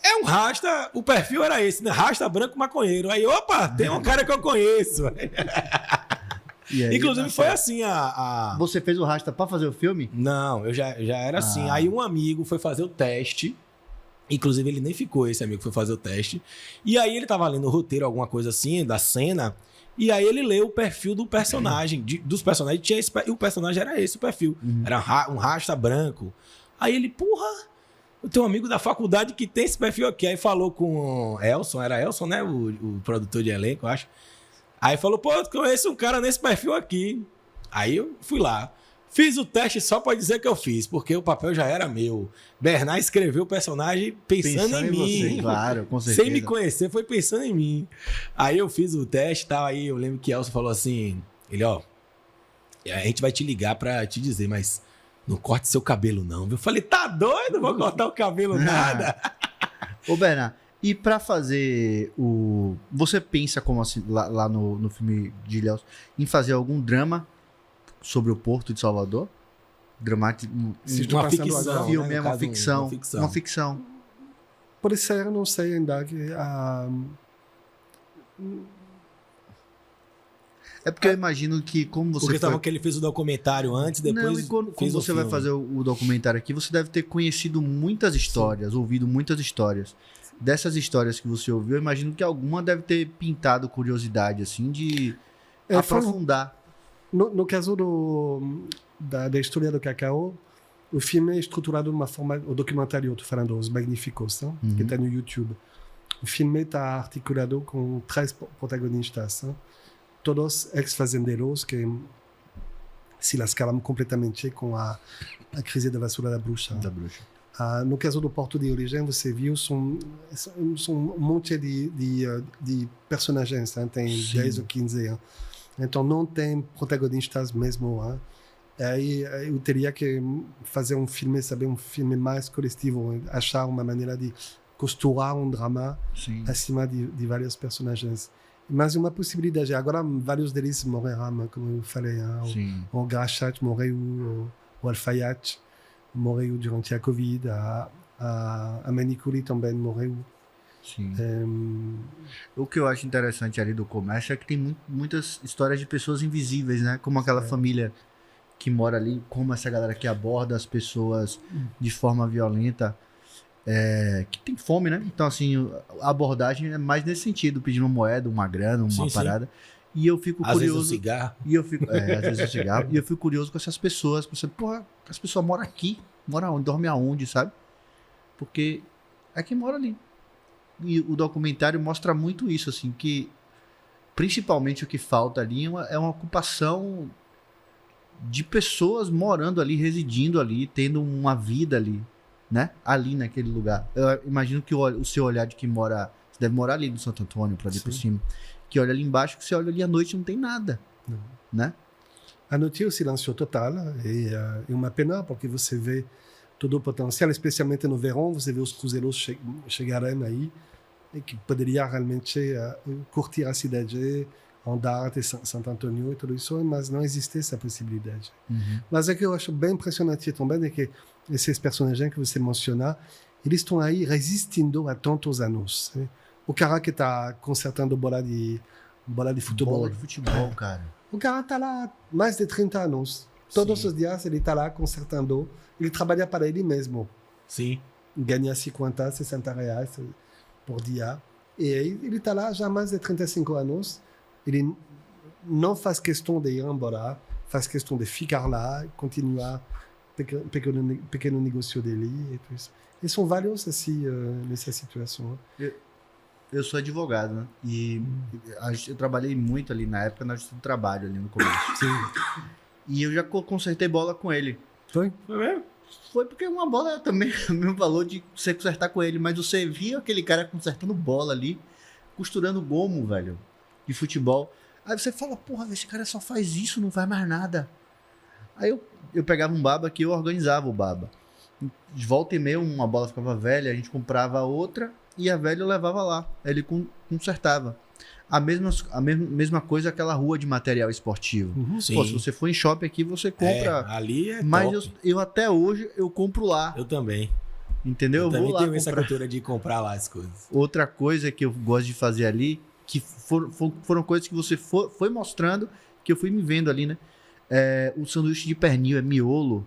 é um rasta, o perfil era esse, né? Rasta branco maconheiro. Aí, opa, tem um cara que eu conheço. E aí, Inclusive, foi assim Você fez o rasta pra fazer o filme? Não, eu já era assim. Aí um amigo foi fazer o teste. Inclusive, ele nem ficou, esse amigo foi fazer o teste. E aí ele tava lendo o roteiro, alguma coisa assim, da cena. E aí ele leu o perfil do personagem. Dos personagens, tinha e o personagem era esse, o perfil. Era um rasta branco. Aí ele, porra, eu tenho um amigo da faculdade que tem esse perfil aqui. Aí falou com Elson, era Elson, né? O produtor de elenco, eu acho. Aí falou, pô, eu conheço um cara nesse perfil aqui. Aí eu fui lá. Fiz o teste só pra dizer que eu fiz, porque o papel já era meu. Bernard escreveu o personagem pensando em mim. Você, claro, com certeza. Sem me conhecer, foi pensando em mim. Aí eu fiz o teste e tal, aí eu lembro que Elson falou assim, ele, ó, a gente vai te ligar pra te dizer, mas não corte seu cabelo não. Eu falei, tá doido? Vou cortar o cabelo nada. Ô, Bernard, e pra fazer o... Você pensa como assim, lá no filme de Ilhéus, em fazer algum drama sobre o Porto de Salvador? Dramático? Uma ficção, Filme, né? é uma ficção. Uma ficção. Pode ser, não sei ainda. É porque eu imagino que como você Porque tava que ele fez o documentário antes, depois Não, e quando fez você vai fazer o documentário aqui, você deve ter conhecido muitas histórias, ouvido muitas histórias. Dessas histórias que você ouviu, eu imagino que alguma deve ter pintado curiosidade, assim, de aprofundar. No caso da história do cacau, o filme é estruturado de uma forma... O documentário, eu estou falando, Os Magníficos, que está no YouTube. O filme está articulado com 3 protagonistas, todos ex-fazendeiros que se lascaram completamente com a crise da vassoura da bruxa. No caso do Porto de Origem, você viu, são um monte de personagens, tem 10 ou 15 anos. Então não tem protagonistas mesmo. Aí eu teria que fazer um filme mais coletivo, achar uma maneira de costurar um drama acima de vários personagens. Mas uma possibilidade. Agora vários deles morreram, como eu falei. O Graxat morreu, o Alfaiate morreu durante a Covid, a Manicuri também morreu. Sim. O que eu acho interessante ali do comércio é que tem muitas histórias de pessoas invisíveis, né? Como aquela família que mora ali, como essa galera que aborda as pessoas de forma violenta, que tem fome, né? Então, assim, a abordagem é mais nesse sentido, pedindo uma moeda, uma grana, uma parada. E eu fico às curioso. Vezes um cigarro. E eu fico, às vezes um cigarro. E eu fico curioso com essas pessoas. Pensando, porra, as pessoas moram aqui. Moram onde? Dormem aonde, sabe? Porque é quem mora ali. E o documentário mostra muito isso, assim, que principalmente o que falta ali é uma ocupação de pessoas morando ali, residindo ali, tendo uma vida ali, né? Ali naquele lugar. Eu imagino que o seu olhar de quem mora, você deve morar ali no Santo Antônio, para ali por cima, que olha ali embaixo, que você olha ali à noite não tem nada, né? À noite o silêncio total é uma pena porque você vê todo o potencial, especialmente no verão, você vê os cruzeiros chegarem aí e que poderia realmente curtir a cidade, andar até Santo Antônio e tudo isso, mas não existe essa possibilidade. Mas o que eu acho bem impressionante também é que esses personagens que você menciona, eles estão aí resistindo há tantos anos. O cara que está consertando bola de futebol. Bola de futebol, cara. O cara está lá há mais de 30 anos. Todos os dias ele está lá consertando. Ele trabalha para ele mesmo. Sim. Ganha 50, 60 reais por dia. E aí ele está lá já há mais de 35 anos. Ele não faz questão de ir embora, faz questão de ficar lá, continuar pequeno negócio dele e tudo isso. E são vários assim nessa situação. Eu sou advogado, né? E eu trabalhei muito ali na época na justiça do trabalho, ali no começo. Sim. E eu já consertei bola com ele. Foi? Foi mesmo? Foi porque uma bola também o mesmo valor de você consertar com ele, mas você via aquele cara consertando bola ali, costurando gomo, velho, de futebol. Aí você fala, porra, esse cara só faz isso, não faz mais nada. Aí eu pegava um baba que eu organizava o baba. De volta e meia, uma bola ficava velha, a gente comprava outra e a velha eu levava lá. Aí ele consertava. A mesma coisa aquela rua de material esportivo. Sim. Pô, se você for em shopping aqui, você compra. Ali é mas top. eu até hoje eu compro lá. Eu também. Entendeu? Eu vou também lá tenho essa comprar. cultura de comprar lá as coisas. Outra coisa que eu gosto de fazer ali, que foram coisas que você foi mostrando, que eu fui me vendo ali, né? O sanduíche de pernil é miolo,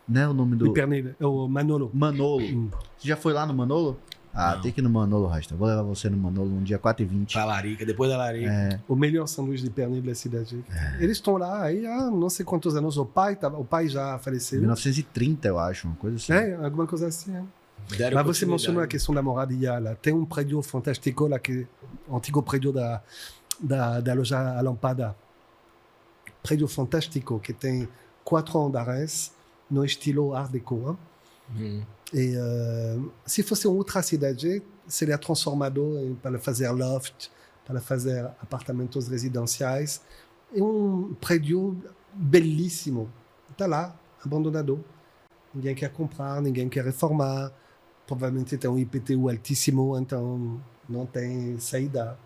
né? O nome do... O pernil, o Manolo. Manolo. Você já foi lá no Manolo? Ah, Não. tem que ir no Manolo, Rasta. Vou levar você no Manolo no dia 4h20. Pra Larica, depois da Larica. O melhor sanduíche de pernil da cidade. Eles estão lá aí há não sei quantos anos. O pai já faleceu. 1930, eu acho, uma coisa assim. Alguma coisa assim. Deram Mas você continuidade. mencionou a questão da moradia. Lá. Tem prédio fantástico lá, antigo prédio da loja A Lampada. Prédio fantástico que tem 4 andares no estilo Art Deco. E se fosse outra cidade, seria transformado para fazer loft, para fazer apartamentos residenciais. É prédio belíssimo. Está lá, abandonado. Ninguém quer comprar, ninguém quer reformar. Provavelmente tem um IPTU altíssimo, então não tem saída.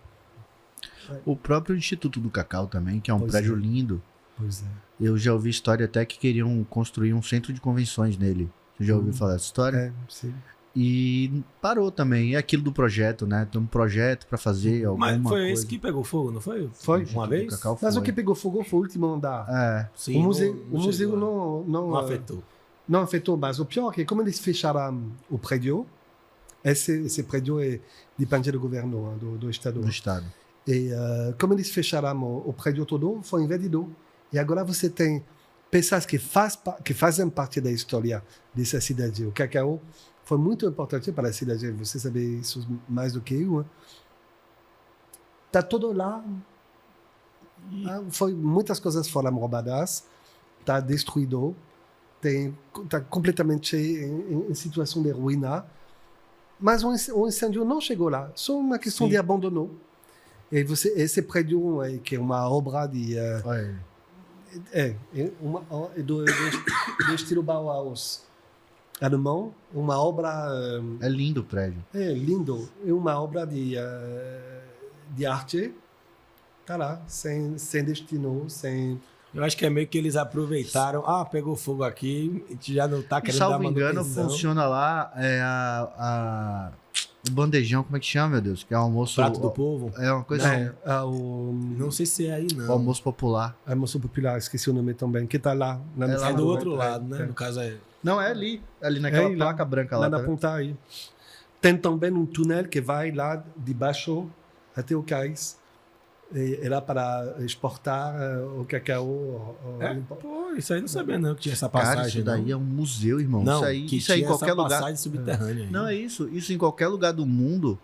O próprio Instituto do Cacau também, que é um Pois prédio é. lindo. Pois é. Eu já ouvi história até que queriam construir um centro de convenções nele. Você já ouviu falar dessa história? Sim. E parou também. É aquilo do projeto, né? Tem um projeto pra fazer alguma Mas foi coisa. esse que pegou fogo, não foi? Foi. Uma vez? Do Cacau Mas foi. o que pegou fogo foi o último andar. É. Sim, O museu chegou, não afetou. não afetou, mas o pior é que como eles fecharam o prédio, esse prédio depende do governo, do Estado. Do estado. E como eles fecharam o prédio todo, foi invadido. E agora você tem pessoas que fazem parte da história dessa cidade. O Cacau foi muito importante para a cidade. Você sabe isso mais do que eu. Está tudo lá. Muitas coisas foram roubadas. Está destruído. Está completamente em situação de ruína. Mas o incêndio não chegou lá. Só uma questão de abandono. E esse prédio, que é uma obra de... do estilo Bauhaus alemão, uma obra... É lindo o prédio. É lindo. É uma obra de arte. Está lá, sem destino, sem... Eu acho que é meio que eles aproveitaram. Ah, pegou fogo aqui, a gente já não tá E, querendo dar salvo engano, manutenção. funciona lá o bandejão, como é que chama, meu Deus? Que é o almoço... Prato do povo. É uma coisa assim. Não sei se é aí, O não. almoço popular. almoço popular, esqueci o nome também, que está lá. É do outro lado, né? É. No caso é... Não, é ali. Ali naquela É, lá. placa branca lá. Lá na tá vendo? ponta aí. Tem também um túnel que vai lá de baixo até o cais. E lá para exportar o cacau. Pô, isso aí não sabia não, que tinha essa Cara, passagem. isso daí não. é um museu, irmão. Não, isso aí em qualquer essa lugar. passagem subterrânea aí. Não, é isso. Isso em qualquer lugar do mundo.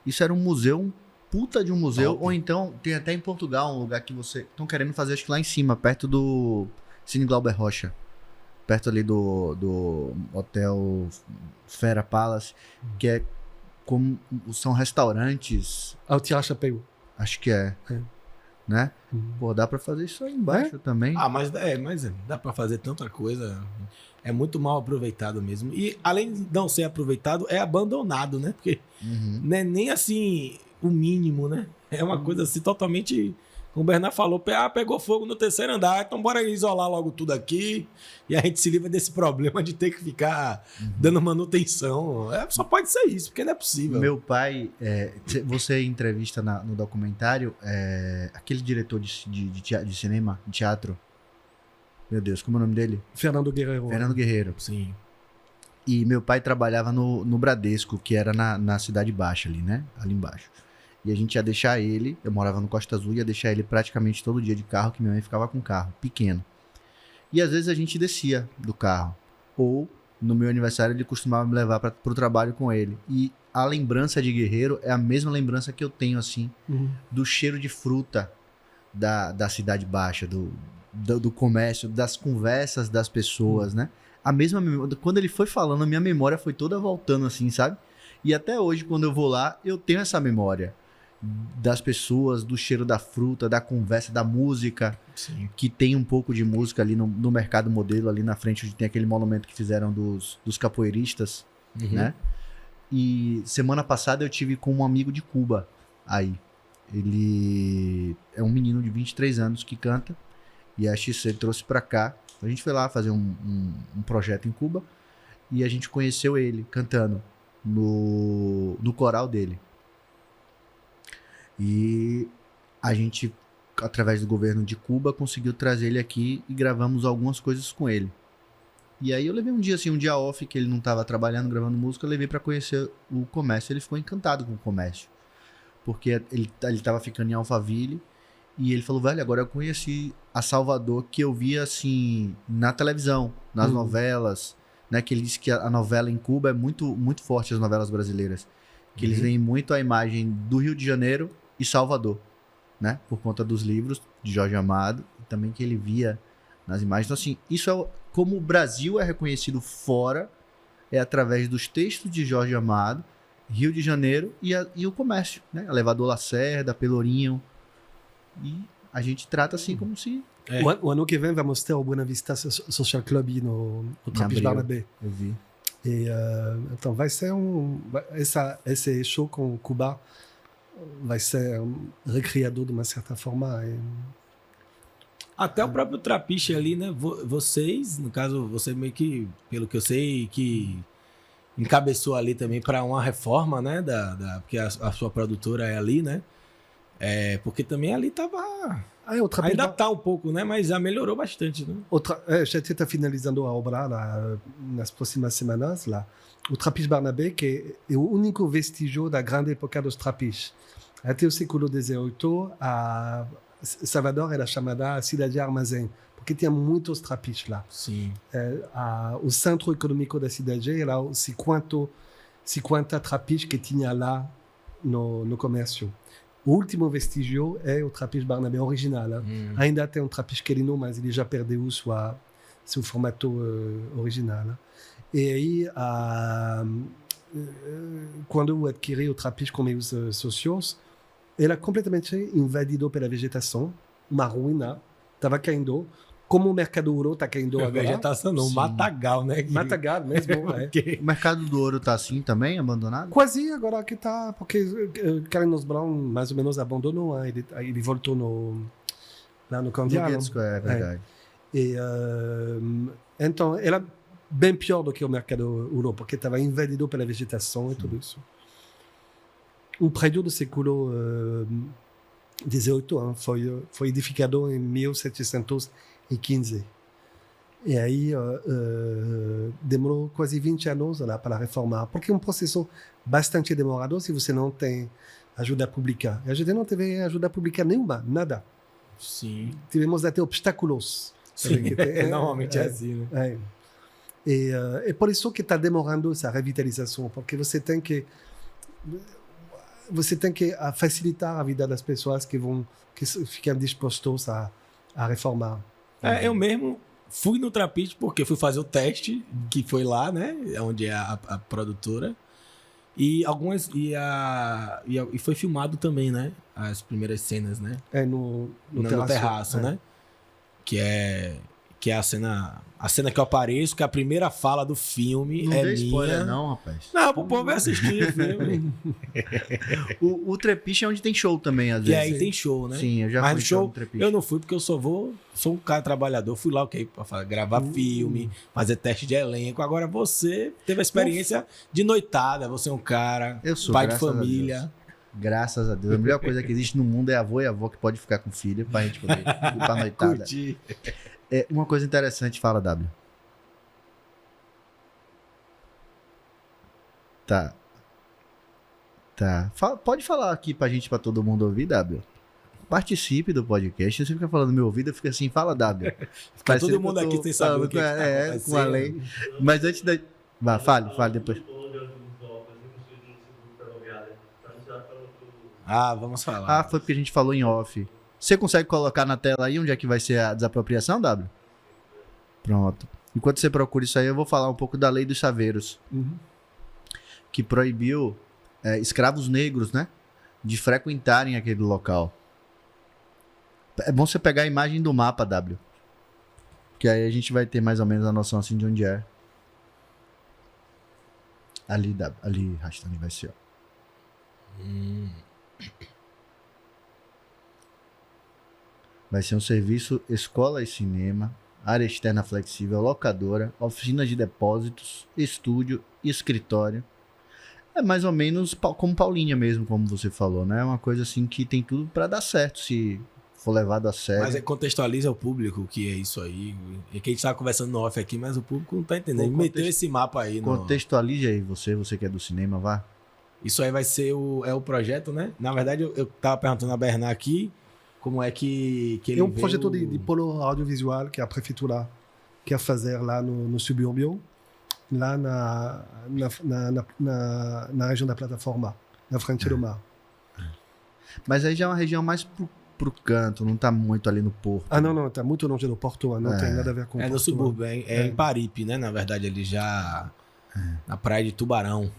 Isso era um museu, um puta de um museu. Top. Ou então, tem até em Portugal um lugar que você... Estão querendo fazer, acho que lá em cima, perto do Cine Glauber Rocha. Perto ali do Hotel Fera Palace. Que é como... São restaurantes... Ao tirar chapéu. Acho que é. É. Né? Pô, dá pra fazer isso aí embaixo também. Ah, mas dá pra fazer tanta coisa. É muito mal aproveitado mesmo. E além de não ser aproveitado, é abandonado, né? Porque Uhum. não é nem assim o mínimo, né? É uma coisa assim totalmente... Como o Bernard falou, pegou fogo no 3º andar, então bora isolar logo tudo aqui e a gente se livra desse problema de ter que ficar dando manutenção. Só pode ser isso, porque não é possível. Meu pai, você entrevista no documentário aquele diretor de cinema, de teatro. Meu Deus, como é o nome dele? Fernando Guerreiro. Fernando Guerreiro. Sim. E meu pai trabalhava no Bradesco, que era na Cidade Baixa ali, né? Ali embaixo. E a gente ia deixar ele, eu morava no Costa Azul, ia deixar ele praticamente todo dia de carro, que minha mãe ficava com carro, pequeno. E às vezes a gente descia do carro. Ou, no meu aniversário, ele costumava me levar pro trabalho com ele. E a lembrança de Guerreiro é a mesma lembrança que eu tenho, assim, do cheiro de fruta da Cidade Baixa, do comércio, das conversas das pessoas, né? A mesma memória. Quando ele foi falando, a minha memória foi toda voltando, assim, sabe? E até hoje, quando eu vou lá, eu tenho essa memória. das pessoas, do cheiro da fruta, da conversa, da música, Sim. que tem um pouco de música ali no mercado modelo, ali na frente, onde tem aquele monumento que fizeram dos capoeiristas, né? E semana passada eu tive com um amigo de Cuba aí. Ele é um menino de 23 anos que canta, e a XC trouxe pra cá. A gente foi lá fazer um projeto em Cuba, e a gente conheceu ele cantando no coral dele. E a gente, através do governo de Cuba, conseguiu trazer ele aqui e gravamos algumas coisas com ele. E aí eu levei um dia off, que ele não estava trabalhando, gravando música, eu levei para conhecer o comércio. Ele ficou encantado com o comércio, porque ele estava ficando em Alphaville, e ele falou, velho, agora eu conheci a Salvador que eu via assim na televisão, nas novelas, né? Que ele disse que a novela em Cuba é muito, muito forte, as novelas brasileiras. Que eles veem muito a imagem do Rio de Janeiro e Salvador, né? Por conta dos livros de Jorge Amado, e também que ele via nas imagens. Então, assim, isso é como o Brasil é reconhecido fora, é através dos textos de Jorge Amado, Rio de Janeiro e o comércio, né? Elevador Lacerda, Pelourinho. E a gente trata assim como se... O ano que vem vamos ter o Buena Vista Social Club no Trapiche Barnabé. Eu vi. E, então vai ser esse show com Cuba vai ser recriado de uma certa forma. Até o próprio Trapiche ali, né? Vocês, no caso, você meio que, pelo que eu sei, que encabeçou ali também para uma reforma, né? Porque a sua produtora é ali, né? Porque também ali tava... ainda tá um pouco, né? Mas já melhorou bastante, né? Já está finalizando a obra lá, nas próximas semanas. Lá. O Trapiche Barnabé, que é o único vestígio da grande época dos trapiches. Até o século XVIII, a Salvador era chamada a cidade de armazém, porque tinha muitos trapiches lá. Sim. O centro econômico da cidade era os 50 trapiches que tinha lá no comércio. O último vestígio é o Trapiche Barnabé original. Ainda tem um Trapiche Querino, mas ele já perdeu seu formato original. E aí, quando eu adquiri o Trapiche com meus sócios, ele é completamente invadido pela vegetação, uma ruína, estava caindo, como o Mercado Ouro está caindo agora. Vegetação não, matagal, né? Matagal mesmo. O Mercado do Ouro tá assim também, abandonado? Quase agora que está, porque Carlos Brown mais ou menos abandonou, ele voltou lá no Candial. É verdade. Então, era bem pior do que o Mercado Ouro, porque estava invadido pela vegetação e tudo isso. Um prédio do século XVIII foi edificado em 1715. E aí demorou quase 20 anos lá para reformar, porque é um processo bastante demorado se você não tem ajuda pública. A gente não teve ajuda pública nenhuma, nada. Sim. Tivemos até obstáculos. Sim. Normalmente é assim, né? E é por isso que está demorando essa revitalização, porque você tem que facilitar a vida das pessoas que ficam dispostos a reformar. Eu mesmo fui no Trapiche porque fui fazer o teste, que foi lá, né? Onde é a produtora. E foi filmado também, né? As primeiras cenas, né? No terraço, né? Que é a cena que eu apareço, que a primeira fala do filme não é dê minha. Spoiler, não, rapaz. Não, pro povo assistir o filme. O Trapiche é onde tem show também, às vezes. E aí tem show, né? Sim, eu já Mas fui no show, no Trapiche. eu não fui porque eu sou um cara trabalhador. Fui lá pra gravar filme, fazer teste de elenco. Agora você teve a experiência de noitada. Você é um cara, pai de família. Graças a Deus. A melhor coisa que existe no mundo é avô e avó que pode ficar com filho pra gente poder ir pra noitada. Curtir. Uma coisa interessante, fala, W. Tá. Pode falar aqui pra gente, pra todo mundo ouvir, W. Participe do podcast. Você fica falando no meu ouvido, eu fico assim, fala, W. Fica todo mundo aqui sem saber o que tá com a lei. Mas antes da... Vá, fale depois. Vamos falar. Foi porque a gente falou em off. Você consegue colocar na tela aí onde é que vai ser a desapropriação, W? Pronto. Enquanto você procura isso aí, eu vou falar um pouco da lei dos chaveiros. Que proibiu escravos negros, né? de frequentarem aquele local. É bom você pegar a imagem do mapa, W. Que aí a gente vai ter mais ou menos a noção assim de onde é. Ali, Rastani vai ser, ó. Vai ser um serviço escola e cinema, área externa flexível, locadora, oficina de depósitos, estúdio, escritório. É mais ou menos como Paulinha mesmo, como você falou, né? É uma coisa assim que tem tudo para dar certo se for levado a sério. Mas contextualiza o público o que é isso aí. É que a gente tava conversando no off aqui, mas o público não tá entendendo. Ele meteu esse mapa aí. Contextualize aí você que é do cinema, vá. Isso aí vai ser o projeto, né? Na verdade, eu tava perguntando a Bernard aqui como é que ele é um projeto de polo audiovisual que a prefeitura quer fazer lá no subúrbio, lá na região da plataforma, na frente do mar. Mas aí já é uma região mais pro canto, não tá muito ali no porto. Não, tá muito longe do porto, não tem nada a ver com o porto. É no subúrbio, é em Paripe, né? Na verdade, ali já na praia de Tubarão.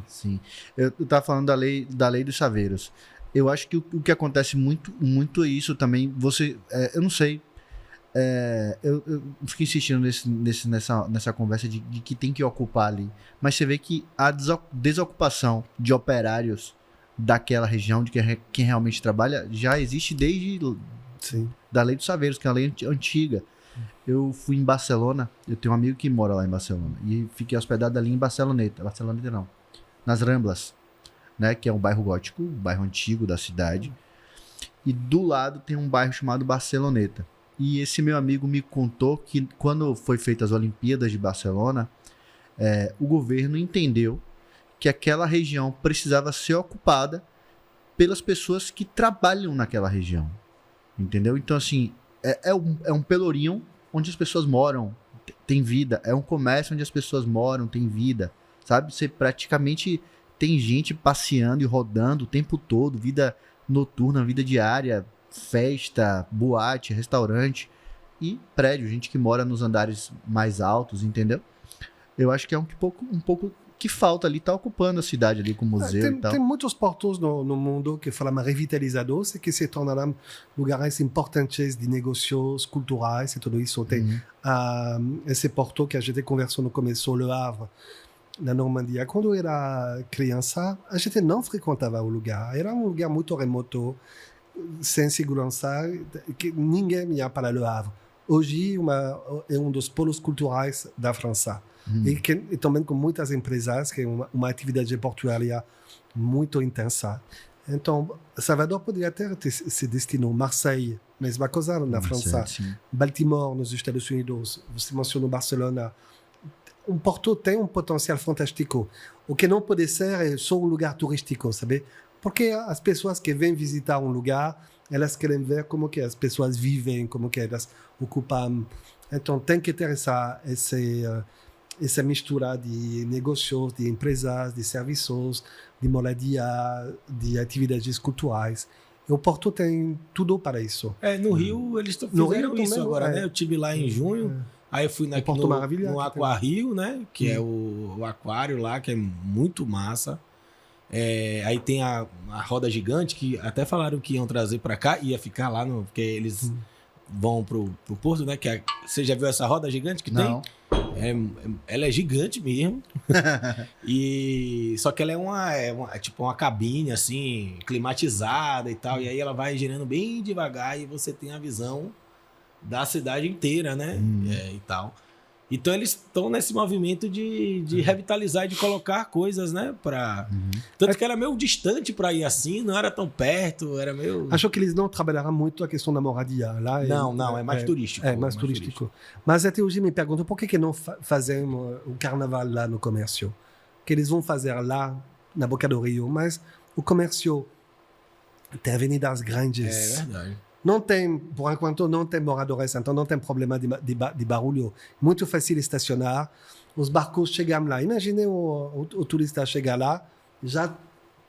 Sim. Eu tava falando da lei dos chaveiros. Eu acho que o que acontece muito é isso também. Você, eu não sei. Eu fico insistindo nessa conversa de que tem que ocupar ali. Mas você vê que a desocupação de operários daquela região, de quem realmente trabalha, já existe desde da lei dos chaveiros, que é uma lei antiga. Eu fui em Barcelona, eu tenho um amigo que mora lá em Barcelona, e fiquei hospedado ali em Barceloneta não, nas Ramblas, né, que é um bairro gótico, um bairro antigo da cidade, e do lado tem um bairro chamado Barceloneta. E esse meu amigo me contou que quando foi feitas as Olimpíadas de Barcelona, o governo entendeu que aquela região precisava ser ocupada pelas pessoas que trabalham naquela região, entendeu? Então, assim, é um pelourinho onde as pessoas moram, tem vida. É um comércio onde as pessoas moram, tem vida, sabe? Você praticamente tem gente passeando e rodando o tempo todo, vida noturna, vida diária, festa, boate, restaurante e prédio, gente que mora nos andares mais altos, entendeu? Eu acho que é um pouco que falta ali, tá ocupando a cidade ali com o museu e tal. Tem muitos portos no mundo que foram revitalizados e que se tornaram lugares importantes de negócios culturais e tudo isso. Tem esse porto que a gente conversou no começo, Le Havre, na Normandia. Quando eu era criança, a gente não frequentava o lugar. Era um lugar muito remoto, sem segurança, que ninguém ia para Le Havre. Hoje é um dos polos culturais da França. E também com muitas empresas, que é uma atividade portuária muito intensa. Então, Salvador poderia ter esse destino. Marseille, mesma coisa na França. Sim. Baltimore, nos Estados Unidos. Você mencionou Barcelona. Um porto tem um potencial fantástico. O que não pode ser é só um lugar turístico, sabe? Porque as pessoas que vêm visitar um lugar, elas querem ver como que as pessoas vivem, como que elas ocupam. Então, tem que ter essa mistura de negócios, de empresas, de serviços, de moradia, de atividades culturais. E o Porto tem tudo para isso. No Rio, eles fizeram isso agora, né? Eu estive lá em junho, aí eu fui no Aquário, né? Que é o aquário lá, que é muito massa. Aí tem a roda gigante, que até falaram que iam trazer para cá, ia ficar lá, porque eles vão pro Porto, né? Você já viu essa roda gigante que Não. tem? Ela é gigante mesmo. Só que ela é tipo uma cabine assim, climatizada e tal. E aí ela vai girando bem devagar e você tem a visão da cidade inteira, né? E tal. Então eles estão nesse movimento de revitalizar e de colocar coisas, né? Tanto que era meio distante para ir assim, não era tão perto, era meio... Acho que eles não trabalharam muito a questão da moradia. Lá não, é mais turístico. É mais turístico. Mas até hoje me pergunto por que não fazem o carnaval lá no comércio? Que eles vão fazer lá, na Boca do Rio, mas o comércio tem avenidas grandes. É verdade. Não tem, por enquanto, não tem moradores, então não tem problema de barulho. Muito fácil estacionar. Os barcos chegam lá. Imagine o turista chegar lá, já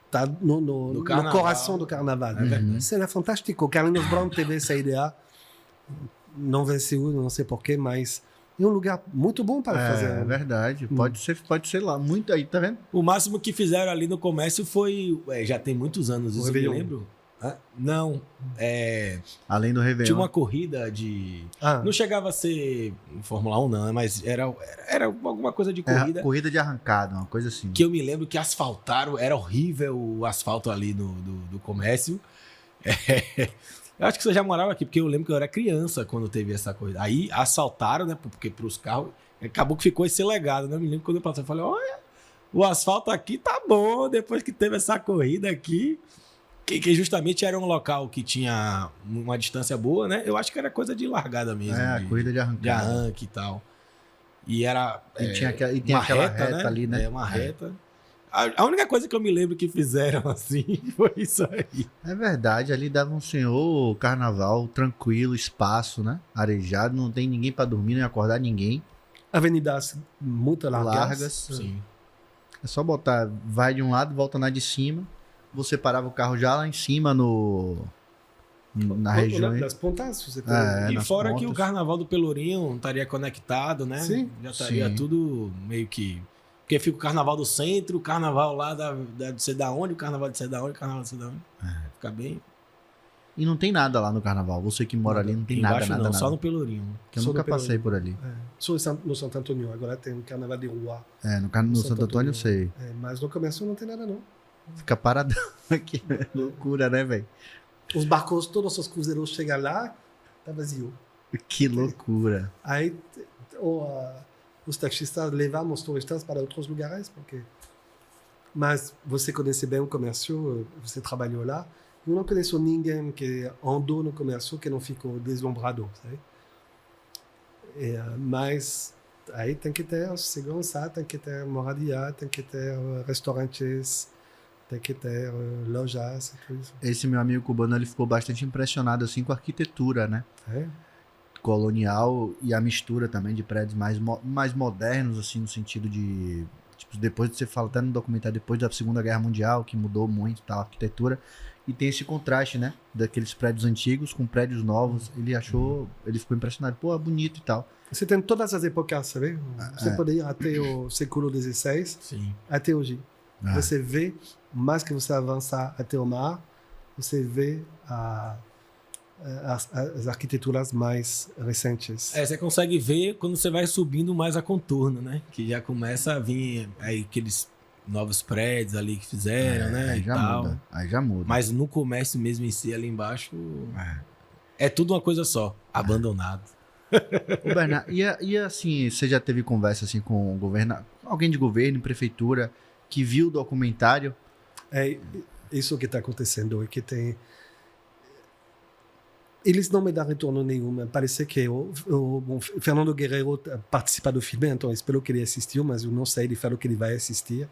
está no coração do carnaval. Isso é fantástico. Carlinhos Brown teve essa ideia. Não venceu, não sei porquê, mas É um lugar muito bom para fazer. É verdade. Pode ser lá. Muito aí, tá vendo? O máximo que fizeram ali no comércio foi... já tem muitos anos, isso eu me lembro. Não, Além do Réveillon. tinha uma corrida de... Não chegava a ser Fórmula 1 não, mas era alguma coisa de corrida. Corrida de arrancada, uma coisa assim. Que eu me lembro que asfaltaram, era horrível o asfalto ali do comércio. Eu acho que você já morava aqui, porque eu lembro que eu era criança quando teve essa coisa. Aí asfaltaram, né, porque pros carros, acabou que ficou esse legado, né? Eu me lembro quando eu passei, eu falei, olha, o asfalto aqui tá bom, depois que teve essa corrida aqui, que justamente era um local que tinha uma distância boa, né? Eu acho que era coisa de largada mesmo. Corrida de arrancada. De arranque e tal. E era e tem aquela reta ali, né? Uma reta. A única coisa que eu me lembro que fizeram assim foi isso aí. É verdade, ali dava um senhor carnaval tranquilo, espaço, né? Arejado, não tem ninguém pra dormir, nem acordar ninguém. Avenidas muito Largas. Sim. É só botar, vai de um lado, volta na de cima. Você parava o carro já lá em cima na região. Das pontas, você E fora pontas. que o carnaval do Pelourinho estaria conectado, né? Sim. Já estaria tudo meio que... Porque fica o carnaval do centro, o carnaval lá de sei da onde, o carnaval de sei da onde, o carnaval de sei da onde. Fica bem... E não tem nada lá no carnaval. Você que mora ali não tem Embaixo nada. Só no Pelourinho. Que eu nunca passei por ali. Só no Santo Antônio. Agora tem o Carnaval de Rua. No Santo Antônio eu sei. Mas no comércio não tem nada, não. Fica paradão aqui. Loucura, né, velho? Os barcos, todos os cruzeiros chegam lá, tá vazio. Que loucura. Aí os taxistas levam os turistas para outros lugares, porque... Mas você conhece bem o comércio, você trabalhou lá. Eu não conheço ninguém que andou no comércio que não ficou deslumbrado, sabe? Mas aí tem que ter segurança, tem que ter moradia, tem que ter restaurantes, tem que ter lojas e tudo isso. Esse meu amigo cubano, ele ficou bastante impressionado assim com a arquitetura, né? Colonial e a mistura também de prédios mais modernos, assim, no sentido de... Tipo, depois de você fala até no documentário, depois da Segunda Guerra Mundial, que mudou muito tal, a arquitetura, e tem esse contraste, né? Daqueles prédios antigos com prédios novos. Ele ficou impressionado. Pô, é bonito e tal. Você tem todas as épocas, sabe? Você pode ir até o século XVI, até hoje. Você vê, mais que você avançar até o mar, você vê as arquiteturas mais recentes. Você consegue ver quando você vai subindo mais a contorno, né? Que já começa a vir aí aqueles novos prédios ali que fizeram, né? Aí já muda. Mas no comércio mesmo em si, ali embaixo, é tudo uma coisa só, abandonado. Ô Bernardo, e assim, você já teve conversa assim com o governo, alguém de governo, prefeitura, que viu o documentário? É isso que está acontecendo, é que tem... Eles não me dão retorno nenhum. Parece que o Fernando Guerreiro participa do filme, então espero que ele assistiu, mas eu não sei, ele falou que ele vai assistir.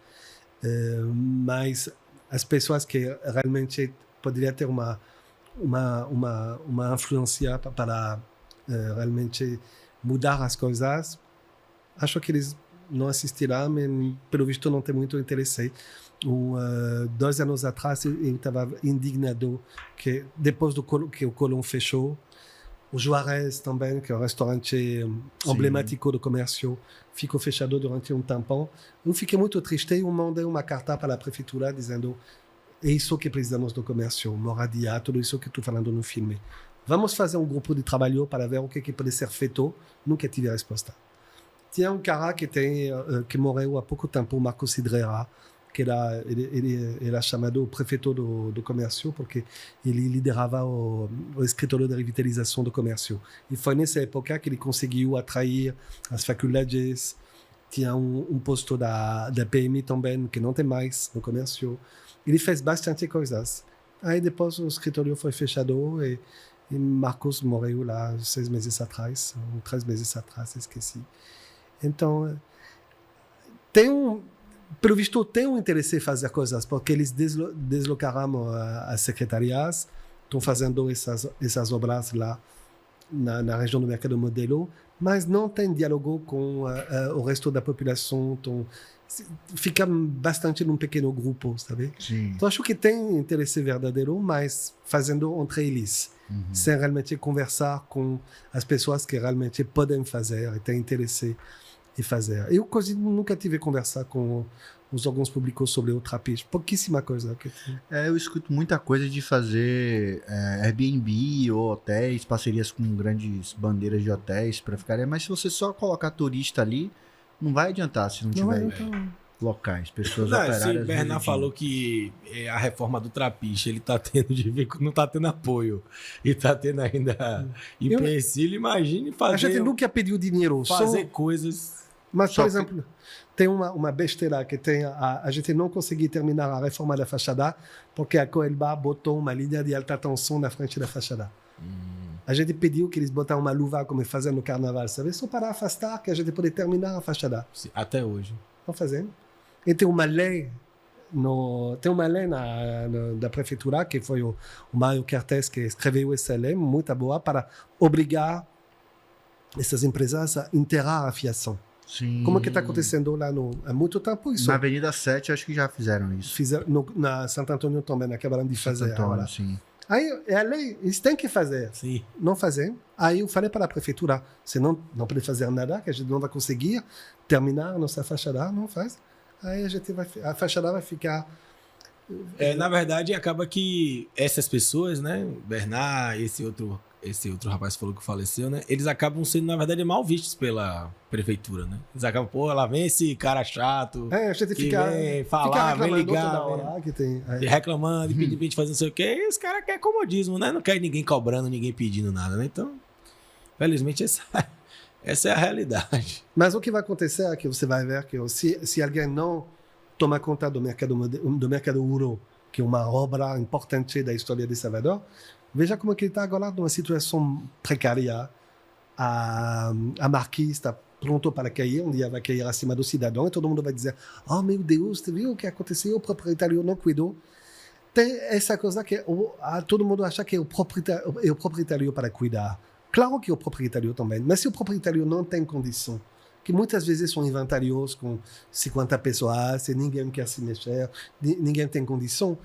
Mas as pessoas que realmente poderiam ter uma influência para realmente mudar as coisas, acho que eles não assistirão, mas pelo visto não tem muito interesse. 2 anos atrás eu estava indignado que depois que o Colón fechou, o Juarez também, que é um restaurante emblemático do comércio, ficou fechado durante um tempão. Eu fiquei muito triste e eu mandei uma carta para a prefeitura dizendo: é isso que precisamos do comércio, moradia, tudo isso que estou falando no filme. Vamos fazer um grupo de trabalho para ver o que pode ser feito. Nunca tive a resposta. Tinha um cara que morreu há pouco tempo, Marcos Cidreira, que ele era chamado prefeito do comércio porque ele liderava o escritório de revitalização do comércio. E foi nessa época que ele conseguiu atrair as faculdades. Tinha um posto da PMI também, que não tem mais no comércio. Ele fez bastante coisas. Aí depois o escritório foi fechado e Marcos morreu lá 6 meses atrás, ou 3 meses atrás, esqueci. Então, pelo visto, tem um interesse em fazer coisas, porque eles deslocaram as secretarias, estão fazendo essas obras lá na região do Mercado Modelo, mas não tem diálogo com o resto da população. Então, fica bastante num pequeno grupo, sabe? Sim. Então, acho que tem interesse verdadeiro, mas fazendo entre eles, sem realmente conversar com as pessoas que realmente podem fazer e têm interesse em fazer. Eu quase nunca tive conversar com os órgãos públicos sobre o trapiche. Pouquíssima coisa. Eu escuto muita coisa de fazer Airbnb ou hotéis, parcerias com grandes bandeiras de hotéis para ficarem. Mas se você só colocar turista ali, não vai adiantar se não tiver locais, pessoas operárias. Se Bernard falou que a reforma do trapiche ele tá tendo não tá tendo apoio e tá tendo ainda empecilho, imagine fazer. A gente nunca pediu dinheiro. Fazer coisas. Mas, por exemplo, tem uma besteira que tem a gente não conseguiu terminar a reforma da fachada porque a Coelba botou uma linha de alta tensão na frente da fachada. A gente pediu que eles botassem uma luva como fazem no carnaval, sabe? Só para afastar que a gente pode terminar a fachada. Sim, até hoje. Não fazendo. E tem uma lei da prefeitura que foi o Mário Kertész que escreveu essa lei muito boa para obrigar essas empresas a enterrar a fiação. Sim. Como que está acontecendo lá há muito tempo isso? Na Avenida 7 acho que já fizeram isso. Na Santo Antônio também, acabaram de fazer. Santo Antônio, sim. Aí é a lei, eles têm que fazer. Sim. Não fazem. Aí eu falei para a prefeitura, senão não pode fazer nada, que a gente não vai conseguir terminar a nossa fachada, não faz. Aí a fachada vai ficar... Na verdade, acaba que essas pessoas, né, Bernard, esse outro rapaz falou que faleceu, né, eles acabam sendo, na verdade, mal vistos pela prefeitura, né? Eles acabam, lá vem esse cara chato, a gente que fica, vem falar, vem ligar, toda hora, que tem, reclamando, pedindo pra gente fazer não sei o quê, e os caras querem comodismo, né? Não quer ninguém cobrando, ninguém pedindo nada, né? Então, felizmente, essa é a realidade. Mas o que vai acontecer é que você vai ver que se alguém não toma conta do mercado euro, que é uma obra importante da história de Salvador, veja como que ele está agora numa situação precária. A Marquise está pronto para cair, um dia vai cair acima do cidadão e todo mundo vai dizer: oh meu Deus, você viu o que aconteceu? O proprietário não cuidou. Tem essa coisa que todo mundo acha que é o proprietário para cuidar. Claro que é o proprietário também, mas se o proprietário não tem condição, que muitas vezes são inventários com 50 pessoas e ninguém quer se mexer, ninguém tem condição,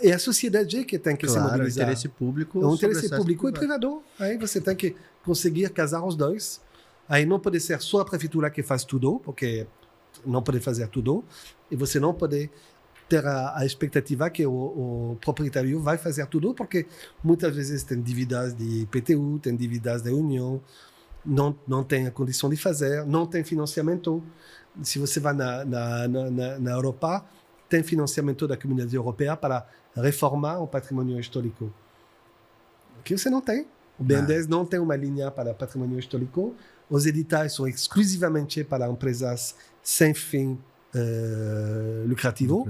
é a sociedade que tem que se mobilizar. O interesse público. É um interesse público e privado. Aí você tem que conseguir casar os dois. Aí não pode ser só a prefeitura que faz tudo, porque não pode fazer tudo, e você não pode ter a expectativa que o proprietário vai fazer tudo, porque muitas vezes tem dívidas de IPTU, tem dívidas da União, não tem a condição de fazer, não tem financiamento. Se você vai na Europa, tem financiamento da Comunidade Europeia para reformar o patrimônio histórico. Que você não tem. O BNDES não tem uma linha para patrimônio histórico. Os editais são exclusivamente para empresas sem fim lucrativo.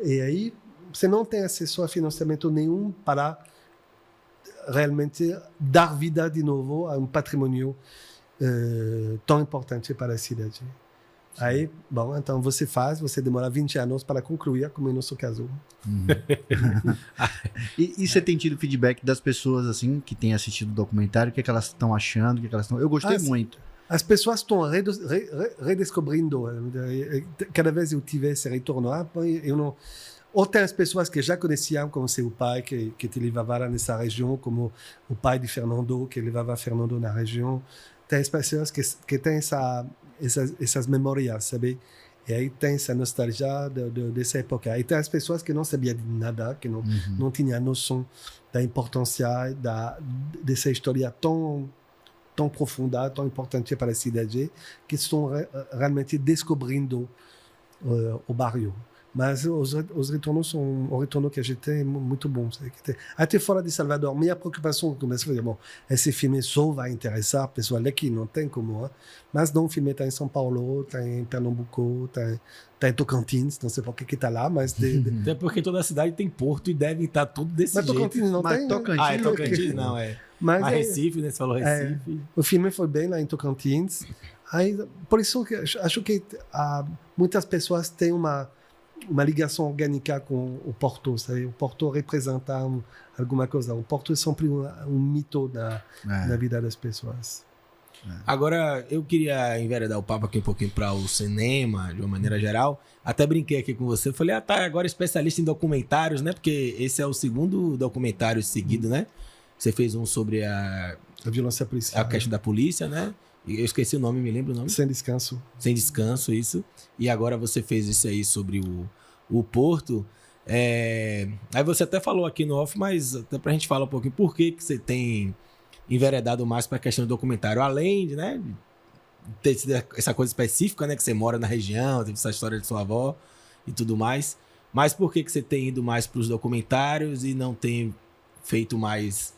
E aí você não tem acesso a financiamento nenhum para realmente dar vida de novo a um patrimônio tão importante para a cidade. Aí, bom, então você demora 20 anos para concluir, como é o nosso caso. E você tem tido feedback das pessoas assim que têm assistido o documentário? O que elas estão achando? Eu gostei muito. As pessoas estão redescobrindo. Cada vez eu tive esse retorno. Ou tem as pessoas que já conheciam, como seu pai, que te levava nessa região, como o pai de Fernando, que levava Fernando na região. Tem as pessoas que têm essas memórias, sabe? E aí tem essa nostalgia dessa época. E tem as pessoas que não sabiam de nada, que não tinham noção da importância dessa história tão profunda, tão importante para a cidade, que estão realmente descobrindo o bairro. Mas os retornos são um retorno que a gente tem muito bom. Até fora de Salvador, minha preocupação começa a dizer, esse filme só vai interessar o pessoal daqui, não tem como. Mas não, o filme está em São Paulo, está em Pernambuco, está em Tocantins, não sei por que está lá, mas... Até porque toda a cidade tem porto e deve estar tudo desse mas jeito. Tocantins não tem? Tocantins não, Mas Recife, né? Você falou Recife. O filme foi bem lá em Tocantins. Aí, por isso que acho que muitas pessoas têm uma ligação orgânica com o Porto, sabe? O Porto representa alguma coisa. O Porto é sempre um mito na vida das pessoas. Agora, eu queria enveredar o papo aqui um pouquinho para o cinema, de uma maneira geral. Até brinquei aqui com você. Falei, tá agora especialista em documentários, né? Porque esse é o segundo documentário seguido, né? Você fez um sobre a violência policial. A questão da polícia, né? Eu esqueci o nome, me lembra o nome? Sem Descanso. Sem Descanso, isso. E agora você fez isso aí sobre o Porto. Aí você até falou aqui no off, mas até pra gente falar um pouquinho por que você tem enveredado mais para a questão do documentário, além de, né, ter essa coisa específica, né, que você mora na região, teve essa história de sua avó e tudo mais, mas por que você tem ido mais para os documentários e não tem feito mais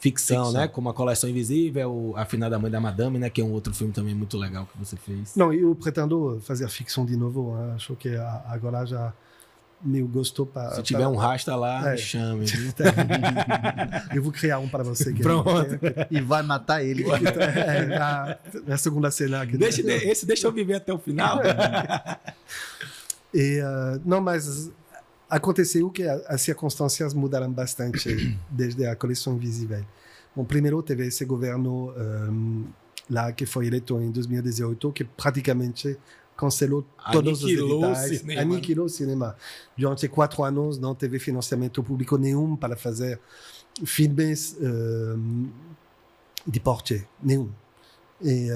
ficção, né, como A Coleção Invisível, A Finada Mãe da Madame, né, que é um outro filme também muito legal que você fez. Não, eu pretendo fazer ficção de novo, acho que agora já me gostou para... Se tiver um rasta lá, me chame. Eu vou criar um para você. Pronto. E vai matar ele. A segunda cena. Deixa eu viver até o final. Não, mas aconteceu que as circunstâncias mudaram bastante desde a Coleção Invisível. Bom, primeiro teve esse governo lá que foi eleito em 2018, que praticamente cancelou todos os editais, aniquilou o cinema. Durante 4 anos não teve financiamento público nenhum para fazer filmes de porte, nenhum. E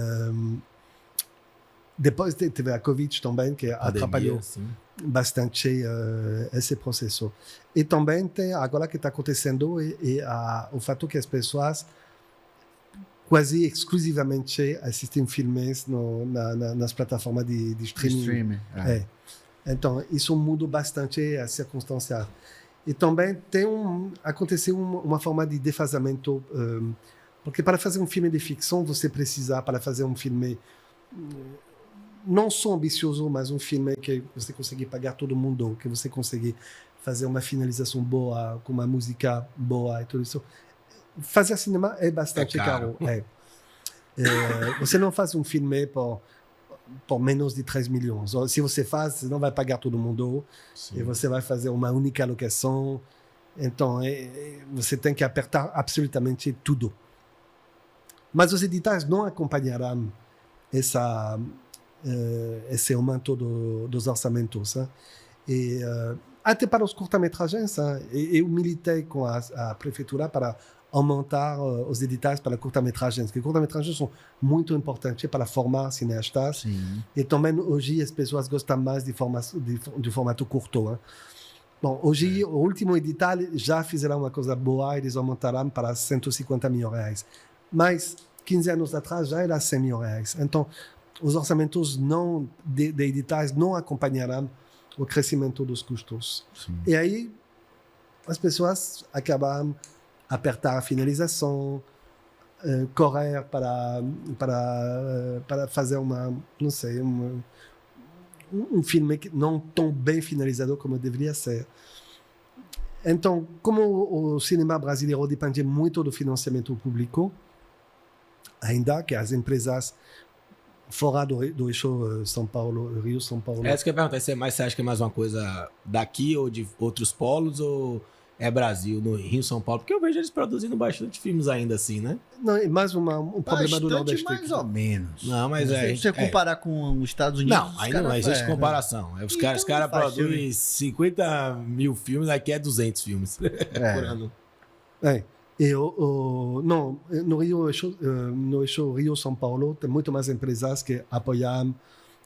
depois teve a Covid também, que atrapalhou bastante esse processo. E também tem agora que está acontecendo o fato que as pessoas quase exclusivamente assistem filmes nas plataformas de streaming. Então, isso muda bastante a circunstância. E também aconteceu uma forma de defasamento, porque para fazer um filme de ficção, você precisa, para fazer um filme não só ambicioso, mas um filme que você consegue pagar todo mundo, que você consegue fazer uma finalização boa, com uma música boa e tudo isso. Fazer cinema é bastante caro. Você não faz um filme por menos de 3 milhões. Se você faz, você não vai pagar todo mundo. Sim. E você vai fazer uma única locação. Então, você tem que apertar absolutamente tudo. Mas os editais não acompanharão esse aumento dos orçamentos. E até para os curta-metragens, eu militei com a prefeitura para aumentar os editais para curta-metragens, porque curta-metragens são muito importantes para formar cineastas. Sim. E também hoje as pessoas gostam mais de formato curto. Bom, hoje o último edital já fizeram uma coisa boa, eles aumentaram para 150 mil reais. Mas 15 anos atrás já era 100 mil reais. Então, os orçamentos de editais não acompanharão o crescimento dos custos. Sim. E aí as pessoas acabam apertar a finalização, correr para fazer um filme não tão bem finalizado como deveria ser. Então, como o cinema brasileiro depende muito do financiamento público, ainda que as empresas fora do eixo São Paulo, Rio, São Paulo... Isso que eu ia perguntar, você acha que é mais uma coisa daqui ou de outros polos, ou é Brasil, no Rio, São Paulo? Porque eu vejo eles produzindo bastante filmes ainda assim, né? Não, é mais um problema do Nordeste. Mais ou menos. Não, mas se você comparar com os Estados Unidos... Não, aí não existe comparação. Os caras produzem 50 mil filmes, aqui é 200 filmes por ano. No eixo Rio-São Paulo, tem muito mais empresas que apoiam,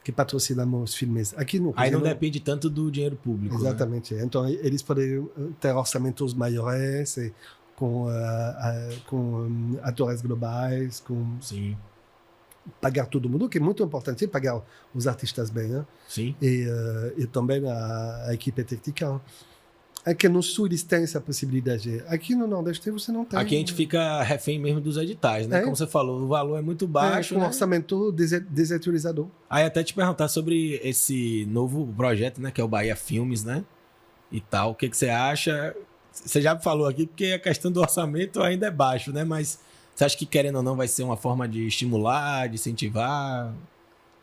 que patrocinam os filmes. Aqui no Rio, aí não depende tanto do dinheiro público. Exatamente. Né? Então, eles podem ter orçamentos maiores, com atores globais, Sim. Pagar todo mundo, que é muito importante, pagar os artistas bem. Né? Sim. E também a equipe técnica. Aqui no Sul eles têm essa possibilidade. Aqui no Nordeste você não tem. Aqui a gente fica refém mesmo dos editais, né? Como você falou, o valor é muito baixo. Com orçamento desatualizado. Aí até te perguntar sobre esse novo projeto, né? Que é o Bahia Filmes, né? E tal. O que você acha? Você já falou aqui porque a questão do orçamento ainda é baixo, né? Mas você acha que, querendo ou não, vai ser uma forma de estimular, de incentivar?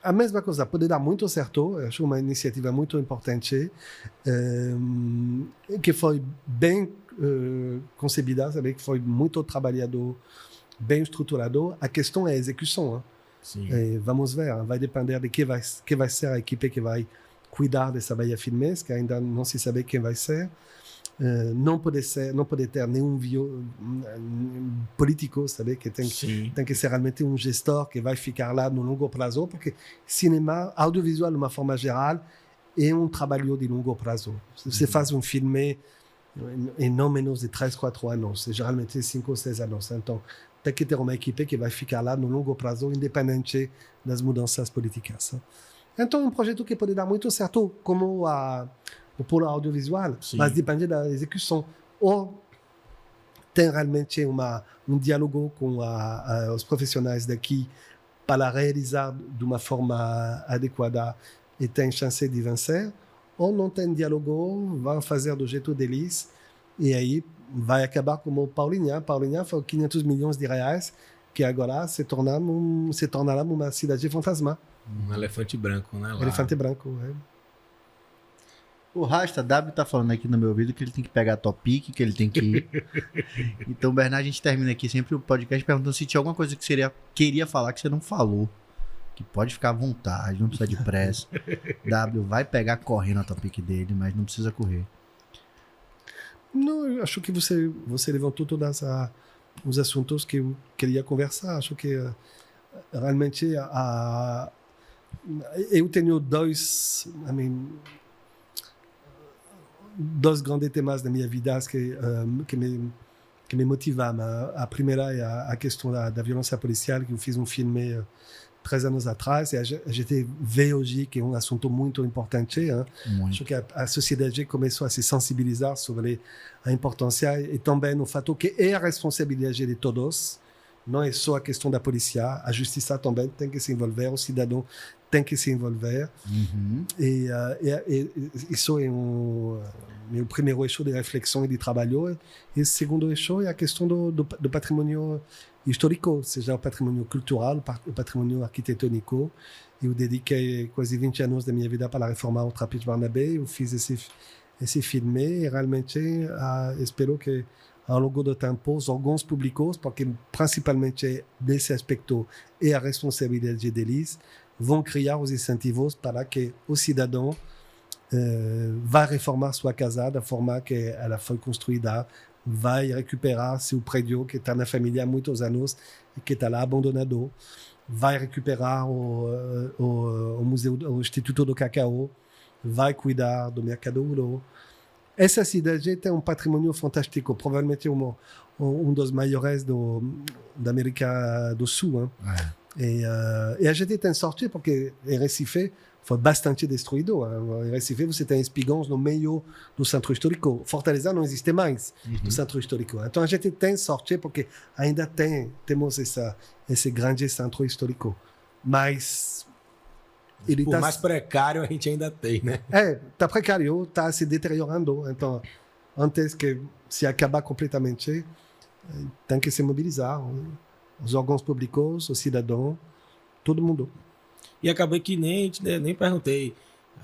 A mesma coisa, pode dar muito certo. Eu acho uma iniciativa muito importante, que foi bem concebida, sabe? Que foi muito trabalhado bem estruturado. A questão é a execução. Hein? Sim. Vamos ver, hein? Vai depender de que vai ser a equipe que vai cuidar dessa Bahia Filmes, que ainda não se sabe quem vai ser. Não pode ter nenhum político, sabe, que tem que ser realmente um gestor que vai ficar lá no longo prazo, porque cinema, audiovisual de uma forma geral, é um trabalho de longo prazo. Você faz um filme em não menos de 3, 4 anos, geralmente 5 ou 6 anos. Então, tem que ter uma equipe que vai ficar lá no longo prazo, independente das mudanças políticas. Então, é um projeto que pode dar muito certo, como o polo audiovisual, mas depende da execução. Ou tem realmente um diálogo com os profissionais daqui para realizar de uma forma adequada e tem chance de vencer, ou não tem diálogo, vai fazer do jeito deles, e aí vai acabar como Paulinha. Paulinha foi 500 milhões de reais, que agora se tornará uma cidade fantasma. Um elefante branco, né? Lá. Elefante branco, O Rasta W tá falando aqui no meu ouvido que ele tem que pegar a Topic, que ele tem que ir. Então, Bernardo, a gente termina aqui sempre o podcast perguntando se tinha alguma coisa que você queria falar que você não falou. Que pode ficar à vontade, não precisa de pressa. W vai pegar correndo a Topic dele, mas não precisa correr. Não, eu acho que você levantou todos os assuntos que eu queria conversar. Acho que realmente eu tenho dois grandes temas da minha vida que me motivam. A primeira é a questão da violência policial, que eu fiz um filme 3 anos atrás, e a gente vê hoje que é um assunto muito importante. Acho que a sociedade começou a se sensibilizar sobre a importância e também o fato que é a responsabilidade de todos, não é só a questão da polícia, a justiça também tem que se envolver, o cidadão tem que se envolver. E isso é meu primeiro eixo de reflexão e de trabalho. E o segundo eixo é a questão do patrimônio histórico, seja o patrimônio cultural, o patrimônio arquitetônico. Eu dediquei quase 20 anos da minha vida para reformar o Trapiche Barnabé. Eu fiz esse filme e realmente espero que ao longo do tempo, os órgãos públicos, porque principalmente desse aspecto é a responsabilidade deles, vão criar os incentivos para que o cidadão vá reformar sua casa da forma que ela foi construída, vai recuperar seu prédio que está na família há muitos anos e que está lá abandonado, vai recuperar o museu, o Instituto do Cacau, vai cuidar do Mercado Ouro. Essa cidade tem um patrimônio fantástico, provavelmente um dos maiores da América do Sul. E a gente tem sorte porque em Recife foi bastante destruído. Em Recife você tem espigões no meio do centro histórico. Fortaleza não existe mais no centro histórico. Então a gente tem sorte porque ainda temos esse grande centro histórico. Mas por mais precário a gente ainda tem, né? Está precário, está se deteriorando. Então, antes que se acabar completamente, tem que se mobilizar. Os órgãos públicos, o cidadão, todo mundo. E acabei que nem perguntei.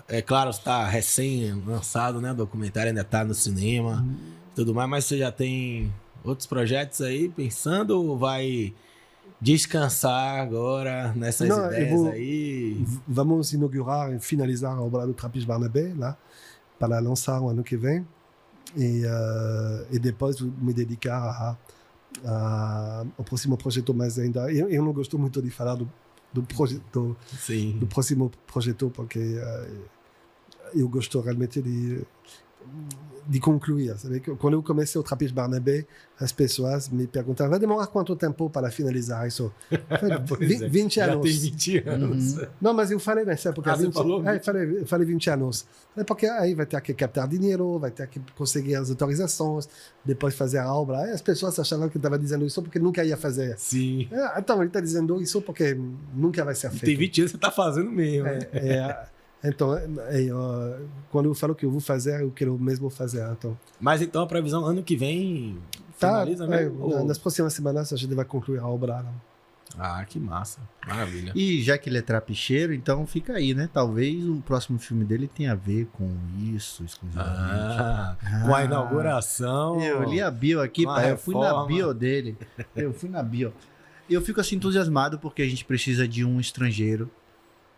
É claro, está recém-lançado, né? O documentário ainda está no cinema, tudo mais, mas você já tem outros projetos aí pensando ou vai descansar agora nessas ideias aí? Vamos inaugurar e finalizar a obra do Trapiche Barnabé lá, para lançar o ano que vem. E depois me dedicar ao próximo projeto, mas ainda eu não gosto muito de falar do próximo projeto, porque eu gosto realmente de concluir. Sabe? Quando eu comecei o Trapiche Barnabé, as pessoas me perguntavam: vai demorar quanto tempo para finalizar isso? 20 anos. Já tem 20 anos. Não, mas eu falei nessa época. Eu falei 20 anos. Porque aí vai ter que captar dinheiro, vai ter que conseguir as autorizações, depois fazer a obra. Aí as pessoas achavam que eu estava dizendo isso porque nunca ia fazer. Sim. Então, ele está dizendo isso porque nunca vai ser feito. Tem 20 anos que você está fazendo mesmo. Então, quando eu falo que eu vou fazer, eu quero mesmo fazer. Então. Mas então a previsão ano que vem finaliza mesmo? Nas próximas semanas a gente vai concluir a obra. Ah, que massa. Maravilha. E já que ele é trapicheiro, então fica aí, né? Talvez o próximo filme dele tenha a ver com isso exclusivamente. Com a inauguração. Eu li a bio aqui, Com a pai. Eu fui na reforma. bio dele. Eu fui na bio. Eu fico assim entusiasmado porque a gente precisa de um estrangeiro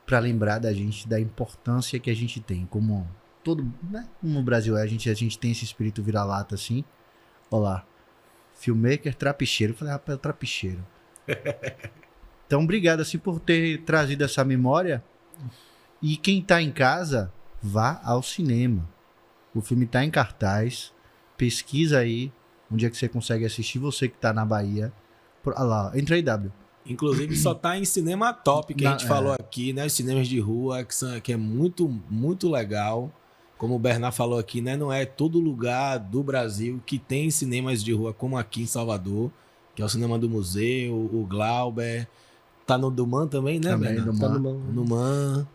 pra lembrar da gente, da importância que a gente tem. Como todo, né? No Brasil a gente tem esse espírito vira-lata assim. Olha lá. Filmmaker trapicheiro. Eu falei, rapaz, trapicheiro. Então, obrigado assim por ter trazido essa memória. E quem tá em casa, vá ao cinema. O filme tá em cartaz. Pesquisa aí onde é que você consegue assistir. Você que tá na Bahia. Ah lá, entra aí, W. Inclusive, só tá em cinema top, que a gente falou aqui, né? Os cinemas de rua, que é muito, muito legal. Como o Bernard falou aqui, né? Não é todo lugar do Brasil que tem cinemas de rua, como aqui em Salvador, que é o cinema do museu, o Glauber. Tá no Duman também, né, Também, Bernard? Tá No Man.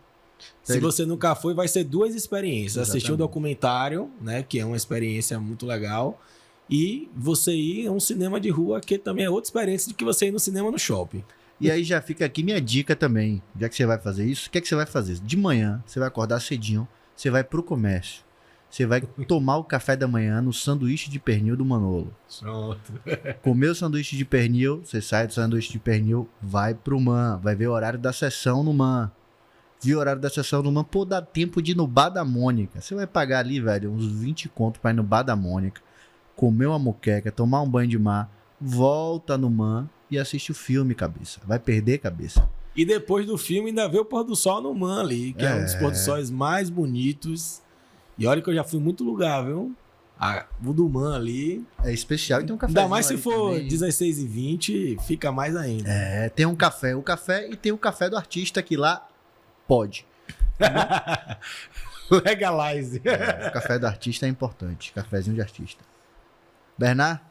Se você nunca foi, vai ser 2 experiências. Exatamente. Assistir um documentário, né? Que é uma experiência muito legal. E você ir a um cinema de rua, que também é outra experiência do que você ir no cinema no shopping. E aí já fica aqui minha dica também. Já que você vai fazer isso, o que é que você vai fazer? De manhã, você vai acordar cedinho, você vai pro comércio. Você vai tomar o café da manhã no sanduíche de pernil do Manolo. Pronto. Comeu o sanduíche de pernil, você sai do sanduíche de pernil, vai pro Man, vai ver o horário da sessão no Man. Viu o horário da sessão no Man, pô, dá tempo de ir no Bar da Mônica. Você vai pagar ali, velho, uns 20 conto pra ir no Bar da Mônica, comer uma moqueca, tomar um banho de mar, volta no Man e assiste o filme, cabeça. Vai perder, cabeça. E depois do filme ainda vê o pôr do sol no Man ali, que é um dos pôr do sóis mais bonitos. E olha que eu já fui em muito lugar, viu? O do Man ali. É especial e tem um café. Ainda mais se for 16h20, fica mais ainda. É, tem um café. O café e tem o café do artista que lá pode. Legalize. O café do artista é importante. Cafezinho de artista. Bernard,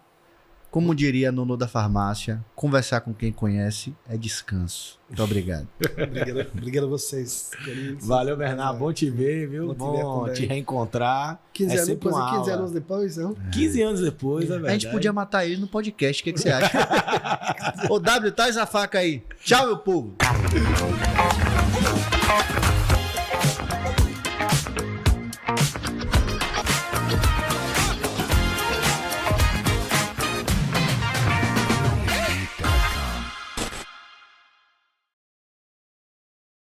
como diria Nono da farmácia, conversar com quem conhece é descanso. Muito obrigado. Obrigado a vocês. Valeu, Bernard. Bom te ver, viu? Bom te reencontrar. 15 É anos, sempre quase uma 15 aula. anos depois, não? 15 anos depois, é verdade. A gente podia matar ele no podcast. O que você acha? Ô, W, traz a faca aí. Tchau, meu povo.